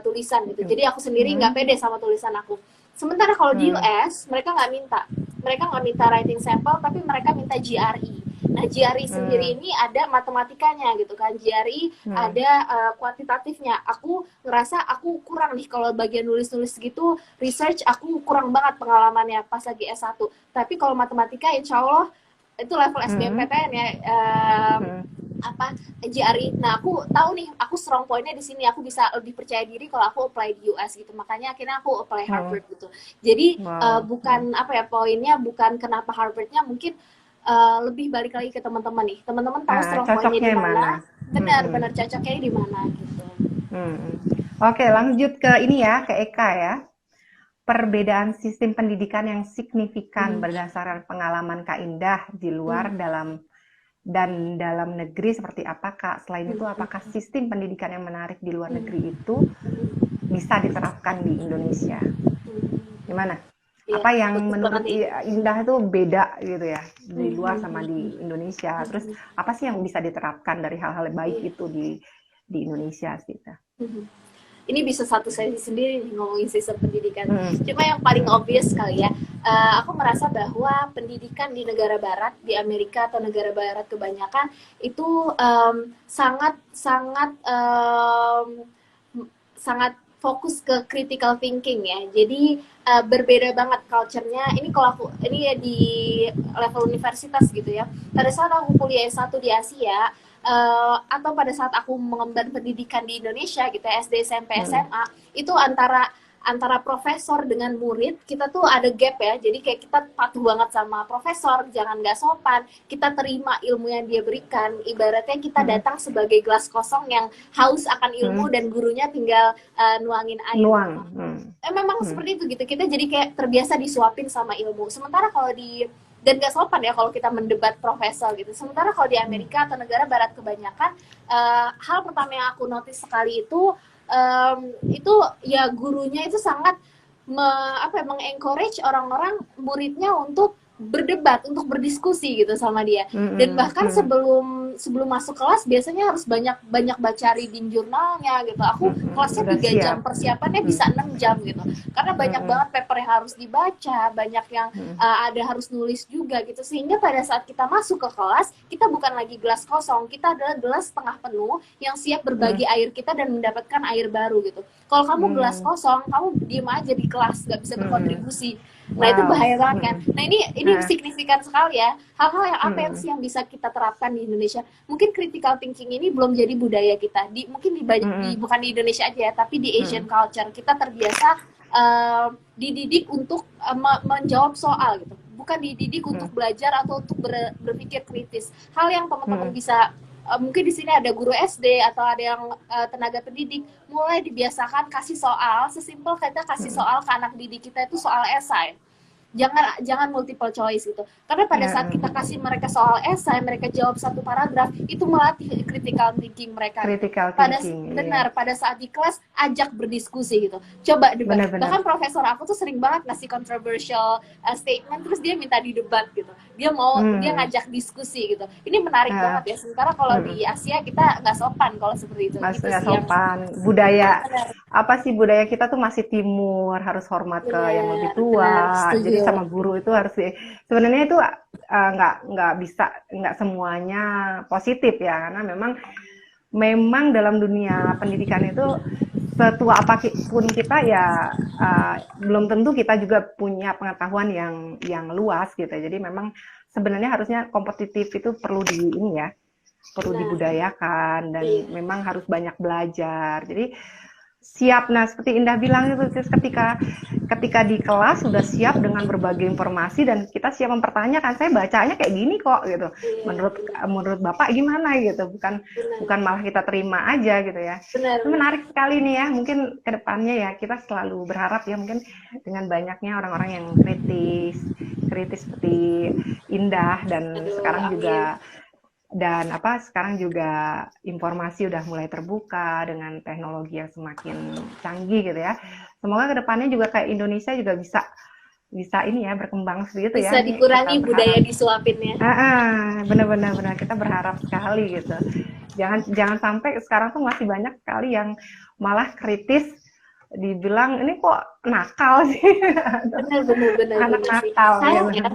B: tulisan gitu. Jadi aku sendiri nggak
A: Hmm.
B: pede sama tulisan aku. Sementara kalau di
A: Hmm.
B: US mereka nggak minta writing sample, tapi mereka minta GRE. Nah, GRE sendiri
A: Hmm.
B: ini ada matematikanya gitu kan. GRE
A: Hmm.
B: ada kuantitatifnya. Aku ngerasa aku kurang nih kalau bagian nulis-nulis gitu, research aku kurang banget pengalamannya pas lagi S1. Tapi kalau matematika insya Allah itu level
A: Hmm.
B: SBMPTN ya,
A: Hmm.
B: apa GRE. Nah, aku tahu nih, aku strong pointnya di sini. Aku bisa lebih percaya diri kalau aku apply di US gitu. Makanya akhirnya aku apply
A: Hmm.
B: Harvard gitu. Jadi
A: Wow. Hmm.
B: bukan apa ya poinnya, bukan kenapa Harvardnya, mungkin lebih balik lagi ke teman-teman nih. Teman-teman tahu strong pointnya
A: Cocoknya
B: di
A: yang mana?
B: mana,
A: Hmm.
B: benar-benar cocoknya di mana gitu.
A: Hmm. Oke, lanjut ke ini ya, ke Eka ya. Perbedaan sistem pendidikan yang signifikan
B: Mhm.
A: berdasarkan pengalaman Kak Indah di luar
B: Mhm.
A: dan dalam negeri seperti apa, Kak? Selain itu, apakah
B: Mhm.
A: sistem pendidikan yang menarik di luar
B: Mhm.
A: negeri itu bisa diterapkan di Indonesia?
B: Mhm.
A: Gimana?
B: Iya,
A: Apa yang
B: bagus banget
A: menurut
B: nih.
A: Indah tuh beda gitu ya di luar sama di
B: Mhm.
A: Indonesia? Terus
B: Mhm.
A: apa sih yang bisa diterapkan dari hal-hal baik
B: Iya.
A: itu di Indonesia gitu?
B: Mhm. Ini bisa satu sesi sendiri nih ngomongin sistem pendidikan.
A: Hmm.
B: Cuma yang paling obvious kali ya, aku merasa bahwa pendidikan di negara barat, di Amerika atau negara barat kebanyakan itu sangat sangat sangat fokus ke critical thinking ya. Jadi berbeda banget culture-nya. Ini kalau aku ini ya di level universitas gitu ya. Pada saat aku kuliah S1 di Asia, atau pada saat aku mengemban pendidikan di Indonesia gitu ya, SD, SMP,
A: Hmm.
B: SMA, itu antara antara profesor dengan murid kita tuh ada gap ya, jadi kayak kita patuh banget sama profesor, jangan nggak sopan, kita terima ilmu yang dia berikan, ibaratnya kita
A: Hmm.
B: datang sebagai gelas kosong yang haus akan
A: Hmm.
B: ilmu dan gurunya tinggal nuangin air
A: Nuang.
B: gitu.
A: Hmm.
B: Memang
A: Hmm.
B: seperti itu gitu, kita jadi kayak terbiasa disuapin sama ilmu, sementara kalau di dan gak sopan ya kalau kita mendebat profesor gitu. Sementara kalau di
A: Hmm.
B: Amerika atau negara barat kebanyakan, hal pertama yang aku notice sekali itu ya gurunya itu sangat mengencourage orang-orang muridnya untuk berdebat, untuk berdiskusi gitu sama dia. Dan
A: Hmm.
B: bahkan
A: Hmm.
B: sebelum sebelum masuk kelas biasanya harus banyak banyak baca reading jurnalnya gitu. Aku
A: Hmm.
B: kelasnya
A: Udah
B: 3 jam,
A: siap.
B: persiapannya
A: Hmm.
B: bisa 6 jam gitu. Karena banyak
A: Hmm.
B: banget paper yang harus dibaca, banyak yang
A: Hmm.
B: ada harus nulis juga gitu. Sehingga pada saat kita masuk ke kelas, kita bukan lagi gelas kosong, kita adalah gelas setengah penuh yang siap berbagi
A: Hmm.
B: air kita dan mendapatkan air baru gitu. Kalau kamu gelas
A: Hmm.
B: kosong, kamu diem aja di kelas, nggak bisa
A: Hmm.
B: berkontribusi. Nah itu
A: Wow.
B: bahaya banget kan.
A: Hmm.
B: Nah ini
A: Ah.
B: signifikan sekali ya. Hal-hal yang apa yang
A: Hmm.
B: sih yang bisa kita terapkan di Indonesia? Mungkin critical thinking ini belum jadi budaya kita. Mungkin
A: Hmm.
B: bukan di Indonesia aja ya, tapi di Asian
A: Hmm.
B: culture kita terbiasa dididik untuk menjawab soal gitu. Bukan dididik untuk
A: Hmm.
B: belajar atau untuk berpikir kritis. Hal yang teman-teman
A: Hmm.
B: bisa mungkin di sini ada guru SD atau ada yang tenaga pendidik mulai dibiasakan kasih soal sesimpel kita kasih
A: Hmm.
B: soal ke anak didik kita itu soal esai, jangan multiple choice gitu, karena pada saat kita
A: Hmm.
B: kasih mereka soal esai mereka jawab satu paragraf itu melatih critical thinking mereka gitu.
A: Critical
B: pada
A: thinking, iya.
B: Benar, pada saat di kelas ajak berdiskusi gitu, coba debat,
A: Benar-benar.
B: bahkan profesor aku tuh sering banget ngasih controversial statement terus dia minta didebat gitu, dia
A: Hmm.
B: ngajak diskusi gitu, ini menarik
A: Ah.
B: banget ya, sementara kalau
A: Hmm.
B: di Asia kita nggak sopan kalau seperti itu,
A: Mas
B: itu
A: nggak
B: sih yang
A: sopan. Budaya
B: benar
A: apa sih budaya kita tuh masih timur, harus hormat ke yang lebih
B: benar benar
A: tua. Jadi
B: setuju.
A: sama guru itu harus sebenarnya itu nggak bisa nggak semuanya positif ya karena memang memang dalam dunia pendidikan itu setua apapun kita ya belum tentu kita juga punya pengetahuan yang luas gitu. Jadi memang sebenarnya harusnya kompetitif itu perlu di ini ya, perlu
B: Benar,
A: dibudayakan dan
B: iya.
A: memang harus banyak belajar. Jadi siap. Nah, seperti Indah bilang itu ketika ketika di kelas sudah siap dengan berbagai informasi dan kita siap mempertanyakan, saya bacanya kayak gini kok gitu.
B: Iya,
A: Menurut
B: iya.
A: menurut Bapak gimana gitu. Bukan
B: Benar,
A: bukan malah kita terima aja gitu ya.
B: benar,
A: Itu
B: benar.
A: menarik sekali nih ya. Mungkin kedepannya ya kita selalu berharap ya mungkin dengan banyaknya orang-orang yang kritis, kritis seperti Indah dan
B: Aduh,
A: sekarang
B: amin.
A: juga sekarang juga informasi udah mulai terbuka dengan teknologi yang semakin canggih gitu ya. Semoga kedepannya juga kayak Indonesia juga bisa bisa ini ya berkembang seperti itu ya.
B: Bisa
A: Ini
B: dikurangi
A: kita
B: budaya
A: berharap.
B: disuapinnya.
A: Benar-benar benar kita berharap sekali gitu. Jangan jangan sampai sekarang tuh masih banyak sekali yang malah kritis dibilang ini kok nakal sih.
B: Benar, benar, benar,
A: Anak
B: benar sih.
A: nakal
B: Sayang
A: gitu.
B: ya,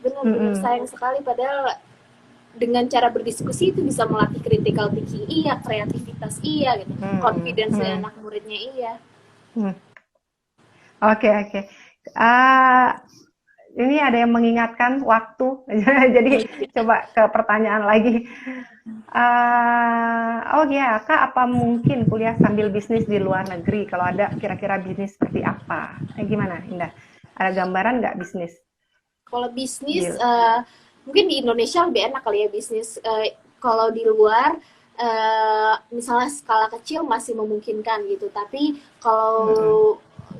B: benar, benar
A: Mm-mm.
B: sayang sekali. Padahal dengan cara berdiskusi itu bisa melatih critical thinking iya, kreativitas iya gitu,
A: Mm-mm.
B: confidence
A: Mm-mm.
B: anak muridnya iya.
A: Mm. Oke, oke. Ah, ini ada yang mengingatkan waktu, jadi
B: Oh iya.
A: coba ke pertanyaan lagi. Oh ya, Kak, apa mungkin kuliah sambil bisnis di luar negeri? Kalau ada, kira-kira bisnis seperti apa? Gimana, Indah? Ada gambaran nggak bisnis
B: Kalau
A: di?
B: bisnis mungkin di Indonesia lebih enak kali ya bisnis. Kalau di luar misalnya skala kecil masih memungkinkan gitu, tapi
A: Mm-mm.
B: kalau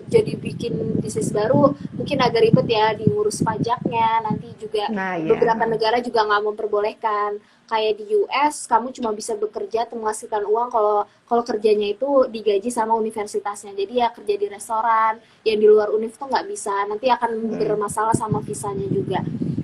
B: jadi bikin bisnis baru mungkin agak ribet ya, diurus pajaknya nanti juga.
A: Nah, ya.
B: Beberapa negara juga nggak memperbolehkan, kayak di US kamu cuma bisa bekerja atau menghasilkan uang kalau kalau kerjanya itu digaji sama universitasnya. Jadi ya kerja di restoran yang di luar univ tuh nggak bisa, nanti akan
A: Mm,
B: bermasalah sama visanya juga.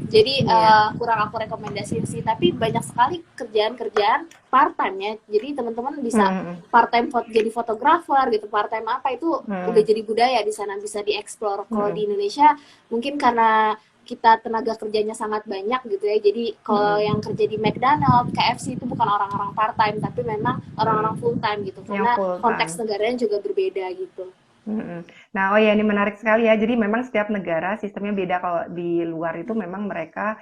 B: Jadi
A: iya.
B: kurang aku rekomendasiin sih, tapi banyak sekali kerjaan-kerjaan part time ya. Jadi teman-teman bisa
A: Mm,
B: part time jadi fotografer gitu, part time apa itu udah
A: mm,
B: jadi budaya di sana, bisa dieksplor. Kalau
A: mm,
B: di Indonesia mungkin karena kita tenaga kerjanya sangat banyak gitu ya. Jadi kalau
A: mm,
B: yang kerja di McDonald, KFC itu bukan orang-orang part time, tapi memang
A: mm.
B: orang-orang full time gitu.
A: Yang
B: Karena
A: full
B: konteks
A: time.
B: negaranya juga berbeda gitu.
A: Mm-mm. Nah, oh ya, ini menarik sekali ya. Jadi memang setiap negara sistemnya beda. Kalau di luar itu memang mereka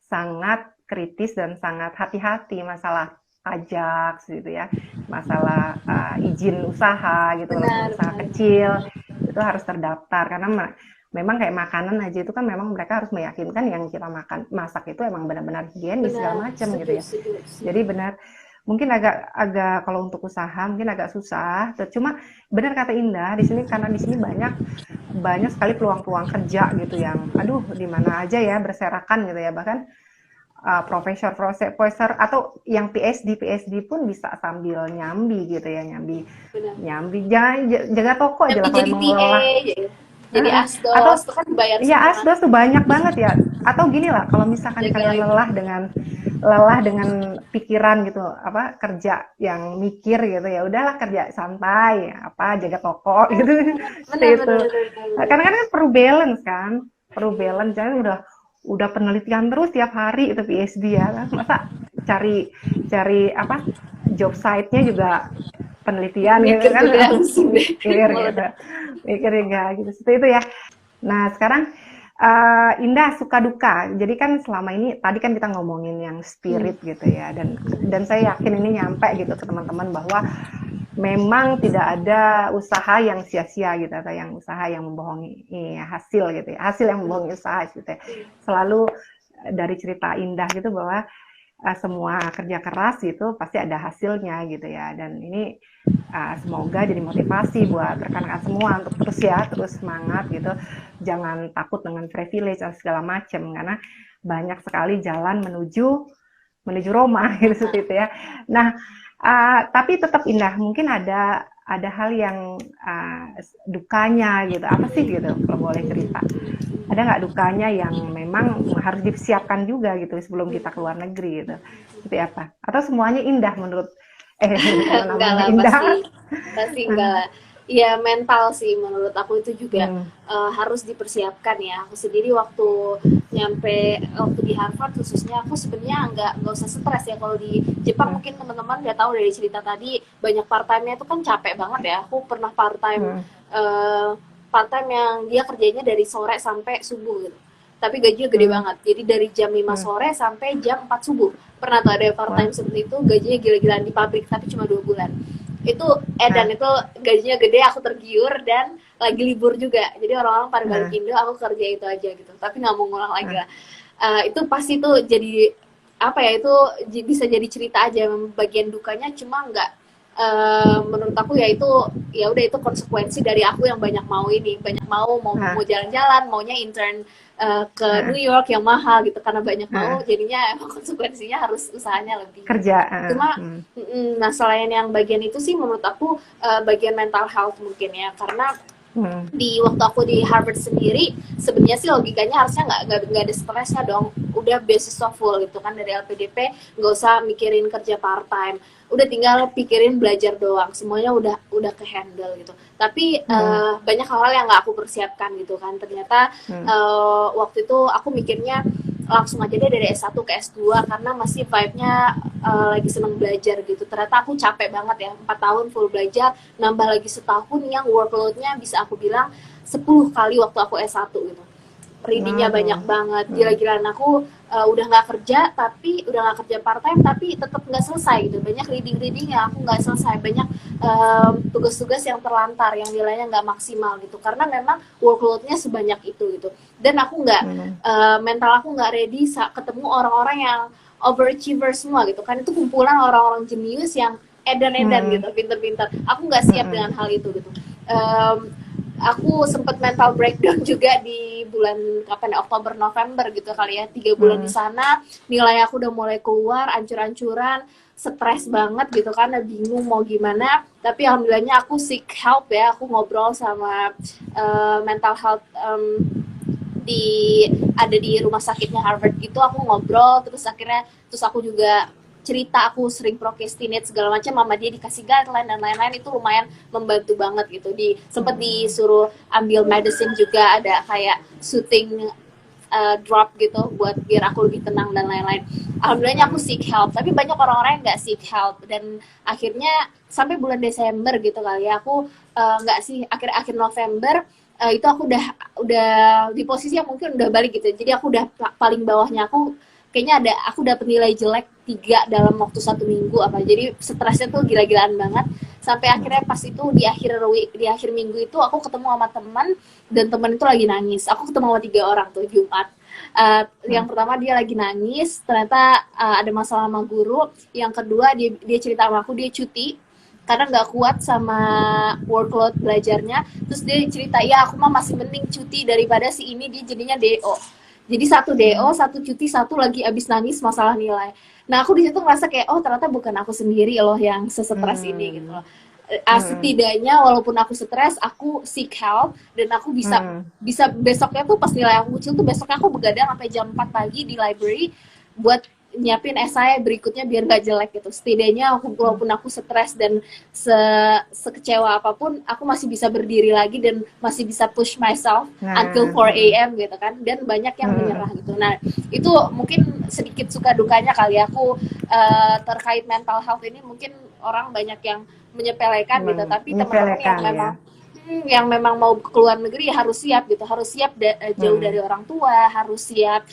A: sangat kritis dan sangat hati-hati masalah pajak gitu ya, masalah izin usaha gitu, walaupun
B: Benar,
A: usaha
B: benar, benar.
A: kecil itu harus terdaftar karena memang kayak makanan aja itu kan memang mereka harus meyakinkan yang kita makan masak itu emang benar-benar higienis
B: Benar,
A: segala macam gitu
B: setuju,
A: ya.
B: setuju,
A: Jadi
B: setuju.
A: benar mungkin agak kalau untuk usaha mungkin agak susah. Cuma benar kata Indah di sini karena di sini banyak banyak sekali peluang-peluang kerja gitu yang aduh di mana aja ya berserakan gitu ya, bahkan profesor atau yang PhD pun bisa sambil nyambi gitu ya, nyambi
B: Benar.
A: nyambi jangan jaga toko aja
B: Nanti
A: lah kalau
B: jadi
A: emang
B: TA,
A: lelah.
B: jadi
A: Atau
B: asdos, itu kan bayar
A: ya
B: semua.
A: asdos tuh banyak banget ya, atau gini lah kalau misalkan
B: Jaga
A: kalian
B: lagi.
A: lelah dengan pikiran gitu apa kerja yang mikir gitu ya udahlah kerja santai apa jaga toko gitu seperti
B: Benar,
A: itu.
B: benar, benar, benar, benar.
A: Karena kan perlu balance jangan udah penelitian terus tiap hari itu PhD ya kan masa cari cari apa job site-nya juga penelitian gitu
B: Mikir
A: kan
B: juga langsung deh.
A: mikir gitu
B: Meledak.
A: mikir juga gitu seperti itu ya. Nah, sekarang Indah suka duka. Jadi kan selama ini tadi kan kita ngomongin yang
B: Hmm.
A: spirit gitu ya, dan saya yakin ini nyampe gitu ke teman-teman bahwa memang tidak ada usaha yang sia-sia gitu atau yang usaha yang membohongi hasil gitu ya, hasil yang membohongi usaha gitu ya. Selalu dari cerita Indah gitu bahwa semua kerja keras gitu pasti ada hasilnya gitu ya, dan ini semoga jadi motivasi buat rekan-rekan semua untuk terus semangat gitu, jangan takut dengan privilege dan segala macam karena banyak sekali jalan menuju menuju Roma gitu seperti itu ya. Nah, tapi tetap Indah mungkin ada hal yang dukanya gitu apa sih gitu kalau boleh cerita, ada nggak dukanya yang memang harus disiapkan juga gitu sebelum kita keluar negeri gitu, seperti apa atau semuanya indah menurut apa
B: Enggak
A: namanya
B: lah,
A: indah.
B: pasti enggak lah. Ya mental sih menurut aku itu juga
A: Hmm,
B: harus dipersiapkan ya. Aku sendiri waktu di Harvard khususnya, aku sebenarnya nggak usah stres ya. Kalau di Jepang
A: hmm,
B: mungkin teman-teman udah tahu dari cerita tadi, banyak part time-nya itu kan capek banget ya. Aku pernah
A: hmm,
B: part time yang dia kerjanya dari sore sampai subuh gitu, tapi gajinya gede
A: hmm,
B: banget. Jadi dari jam 5
A: hmm.
B: sore sampai jam 4 subuh. Pernah tuh ada part
A: Wah,
B: time seperti itu, gajinya gila-gilaan di pabrik, tapi cuma 2 bulan. Itu dan
A: nah,
B: itu gajinya gede, aku tergiur dan lagi libur juga. Jadi orang-orang pada balik
A: nah,
B: Indo, aku kerja itu aja gitu. Tapi nggak mau ngulang lagi
A: nah,
B: lah. Itu pasti tuh jadi apa ya, itu bisa jadi cerita aja bagian dukanya, cuma nggak menurut aku ya itu, ya udah itu konsekuensi dari aku yang banyak mau
A: nah,
B: jalan-jalan, maunya intern ke New
A: nah,
B: York yang mahal gitu, karena banyak mau
A: nah,
B: jadinya emang konsekuensinya harus usahanya lebih gitu.
A: kerja,
B: Cuma
A: hmm,
B: nah selain yang bagian itu sih menurut aku bagian mental health mungkin ya, karena
A: hmm,
B: di waktu aku di Harvard sendiri sebenarnya sih logikanya harusnya nggak ada stresnya dong, udah beasiswa full gitu kan dari LPDP, nggak usah mikirin kerja part time, udah tinggal pikirin belajar doang, semuanya udah ke handle gitu. Tapi
A: hmm,
B: banyak hal-hal yang nggak aku persiapkan gitu kan, ternyata
A: hmm,
B: waktu itu aku mikirnya langsung aja deh dari S1 ke S2 karena masih vibe-nya lagi seneng belajar gitu. Ternyata aku capek banget ya, 4 tahun full belajar, nambah lagi setahun yang workload-nya bisa aku bilang 10 kali waktu aku S1 gitu. Readingnya
A: waduh,
B: banyak banget,
A: hmm,
B: gila-gilaan aku udah nggak kerja part time tapi tetap nggak selesai gitu, banyak reading ya aku nggak selesai, banyak tugas-tugas yang terlantar yang nilainya nggak maksimal gitu karena memang workloadnya sebanyak itu gitu. Dan aku nggak
A: hmm,
B: mental aku nggak ready saat ketemu orang-orang yang overachiever semua gitu kan, itu kumpulan orang-orang jenius yang edan-edan gitu, pinter-pinter. Aku nggak siap dengan hal itu gitu. Aku sempat mental breakdown juga di bulan kapan ya, Oktober November gitu kali ya, 3 bulan di sana, nilai aku udah mulai keluar ancur-ancuran, stres banget gitu kan, bingung mau gimana. Tapi alhamdulillahnya aku seek help ya, aku ngobrol sama mental health ada di rumah sakitnya Harvard gitu, aku ngobrol, terus akhirnya aku juga cerita aku sering procrastinate segala macam, mama dia dikasih guideline dan lain-lain, itu lumayan membantu banget gitu. Sempat disuruh ambil medicine juga, ada kayak soothing drop gitu buat biar aku lebih tenang dan lain-lain. Alhamdulillahnya aku seek help, tapi banyak orang-orang yang nggak seek help, dan akhirnya sampai bulan Desember gitu kali ya, aku nggak sih, akhir November itu aku udah di posisi yang mungkin udah balik gitu, jadi aku udah paling bawahnya, aku kayaknya aku dapet nilai jelek 3 dalam waktu 1 minggu apa, jadi stresnya tuh gila-gilaan banget. Sampai akhirnya pas itu di akhir minggu itu aku ketemu sama teman, dan teman itu lagi nangis. Aku ketemu sama 3 orang tuh Jumat. Yang pertama dia lagi nangis, ternyata ada masalah sama guru. Yang kedua dia cerita sama aku, dia cuti karena nggak kuat sama workload belajarnya. Terus dia cerita, ya aku mah masih mending cuti daripada si ini dia jadinya DO. Jadi 1 DO, 1 cuti, 1 lagi abis nangis masalah nilai. Nah aku di situ ngerasa kayak, oh ternyata bukan aku sendiri loh yang sesetres ini gitu loh. Setidaknya walaupun aku stres, aku seek help, dan aku bisa besoknya tuh pas nilai aku kecil tuh, besoknya aku begadang sampai jam 4 pagi di library buat nyiapin esai berikutnya biar gak jelek gitu. Setidaknya walaupun aku stres dan sekecewa apapun, aku masih bisa berdiri lagi dan masih bisa push myself until 4 AM gitu kan. Dan banyak yang menyerah gitu. Nah itu mungkin sedikit suka dukanya kali aku terkait mental health ini. Mungkin orang banyak yang menyepelekan gitu, tapi teman-teman yang memang mau keluar negeri harus siap gitu, harus siap jauh dari orang tua, harus siap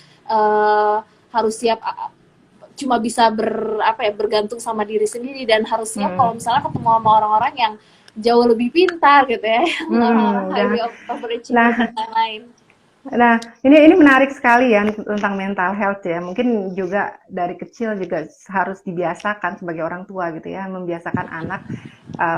B: cuma bisa bergantung sama diri sendiri, dan harus siap kalau misalnya ketemu sama orang-orang yang jauh lebih pintar gitu ya, highly overachieving dan lain-lain.
A: Nah, ini menarik sekali ya tentang mental health ya. Mungkin juga dari kecil juga harus dibiasakan sebagai orang tua gitu ya, membiasakan anak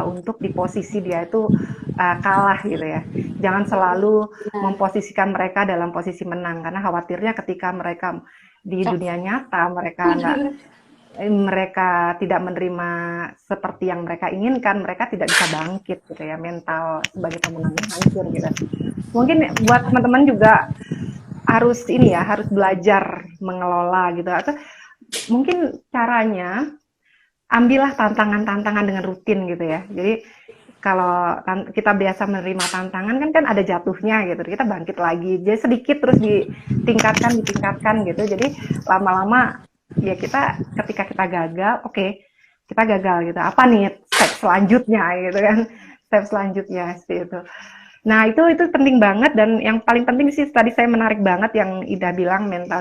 A: untuk di posisi dia itu kalah gitu ya. Jangan selalu memposisikan mereka dalam posisi menang, karena khawatirnya ketika mereka di dunia nyata mereka tidak menerima seperti yang mereka inginkan, mereka tidak bisa bangkit gitu ya, mental sebagai pemenangnya hancur gitu. Mungkin buat teman-teman juga harus belajar mengelola gitu, atau mungkin caranya ambillah tantangan-tantangan dengan rutin gitu ya. Jadi kalau kita biasa menerima tantangan kan ada jatuhnya gitu, kita bangkit lagi, jadi sedikit terus ditingkatkan gitu. Jadi lama-lama ya ketika kita gagal, kita gagal gitu, apa nih step selanjutnya gitu kan, step selanjutnya seperti itu. Nah itu penting banget, dan yang paling penting sih tadi saya menarik banget yang Ida bilang mental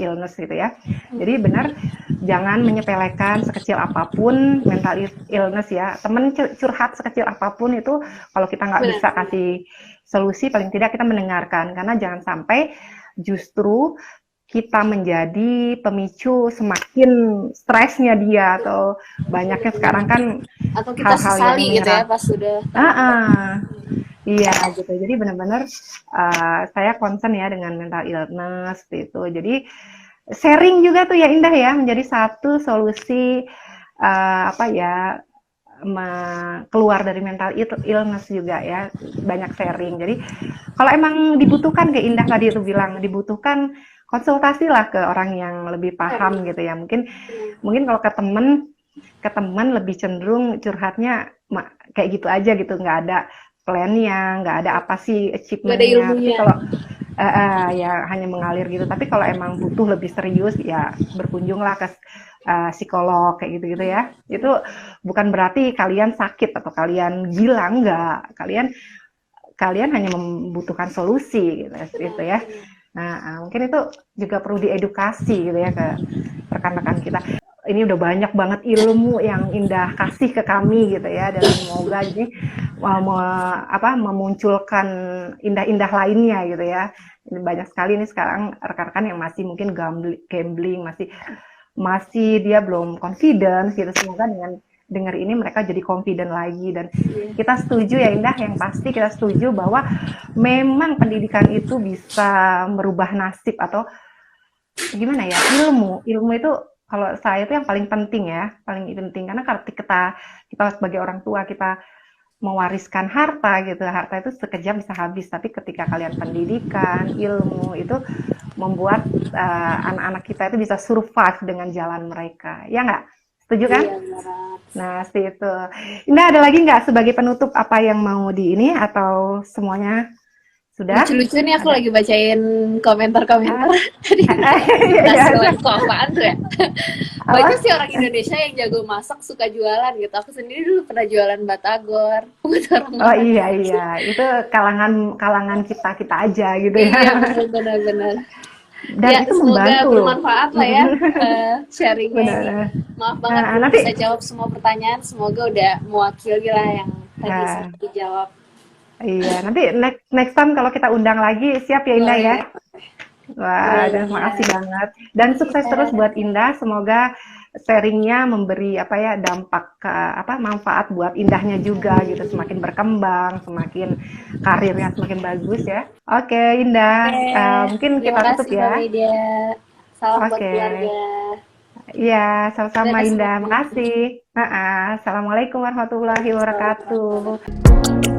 A: illness gitu ya. Jadi benar, jangan menyepelekan sekecil apapun mental illness ya. Temen curhat sekecil apapun itu, kalau kita nggak bisa kasih solusi, paling tidak kita mendengarkan, karena jangan sampai justru kita menjadi pemicu semakin stresnya dia, atau banyaknya sekarang kan
B: atau kita sesali gitu ya pas sudah
A: iya gitu. Jadi benar-benar saya concern ya dengan mental illness gitu. Jadi sharing juga tuh ya Indah ya, menjadi satu solusi keluar dari mental illness juga ya, banyak sharing. Jadi kalau emang dibutuhkan, kayak Indah tadi itu bilang, dibutuhkan konsultasi lah ke orang yang lebih paham gitu ya. Mungkin kalau ke teman lebih cenderung curhatnya kayak gitu aja gitu, nggak ada plan-nya, nggak ada apa sih achievement-nya. Tapi kalau ya hanya mengalir gitu. Tapi kalau emang butuh lebih serius ya berkunjunglah ke psikolog kayak gitu-gitu ya. Itu bukan berarti kalian sakit atau kalian gila, enggak. Kalian hanya membutuhkan solusi gitu ya. Nah, mungkin itu juga perlu diedukasi gitu ya ke rekan-rekan kita. ini udah banyak banget ilmu yang Indah kasih ke kami gitu ya, dan semoga ini memunculkan indah-indah lainnya gitu ya. Ini banyak sekali nih sekarang rekan-rekan yang masih mungkin gambling, masih masih dia belum confident gitu. Semoga dengan dengar ini mereka jadi confident lagi, dan kita setuju ya Indah, yang pasti kita setuju bahwa memang pendidikan itu bisa merubah nasib, atau gimana ya, ilmu itu kalau saya itu yang paling penting ya, paling penting, karena kalau kita sebagai orang tua kita mewariskan harta gitu, harta itu sekejap bisa habis, tapi ketika kalian pendidikan ilmu itu membuat anak-anak kita itu bisa survive dengan jalan mereka, ya nggak? Setuju kan?
B: Iya, benar.
A: Nah, seperti itu. Indah, ada lagi nggak sebagai penutup apa yang mau di ini, atau semuanya sudah?
B: Lucu-lucu nih aku lagi bacain komentar-komentar
A: Ah,
B: tadi.
A: iya,
B: Nasi kok apaan tuh ya? Banyak
A: apa?
B: sih orang Indonesia yang jago masak, suka jualan gitu. Aku sendiri dulu pernah jualan batagor buat
A: Oh
B: orang-orang.
A: iya iya, itu kalangan kalangan kita kita aja gitu ya.
B: Iya, benar-benar benar.
A: Dan
B: Ya,
A: itu
B: semoga
A: membantu loh.
B: bermanfaat lah ya sharingnya ini.
A: Benar.
B: Maaf banget
A: Nah,
B: belum
A: nanti
B: bisa jawab semua pertanyaan. Semoga udah mewakili lah yang tadi
A: nah,
B: sempat dijawab.
A: iya, nanti next time kalau kita undang lagi, siap ya Indah ya.
B: Boleh,
A: Wah,
B: boleh
A: dan makasih
B: banget.
A: banget. Dan sukses terus
B: Iya,
A: buat Indah. Semoga sharingnya memberi apa ya, dampak manfaat buat Indahnya juga gitu. Semakin berkembang, semakin karirnya semakin bagus ya. Oke, Indah.
B: oke.
A: Mungkin
B: Terima
A: kita tutup
B: kasih Mbak
A: ya.
B: Media. Salam buat
A: Oke.
B: keluarga.
A: Iya, sama-sama
B: Dadah
A: Indah.
B: semuanya.
A: Makasih. Assalamualaikum warahmatullahi
B: Waalaikumsalam warahmatullahi
A: wabarakatuh.
B: wabarakatuh.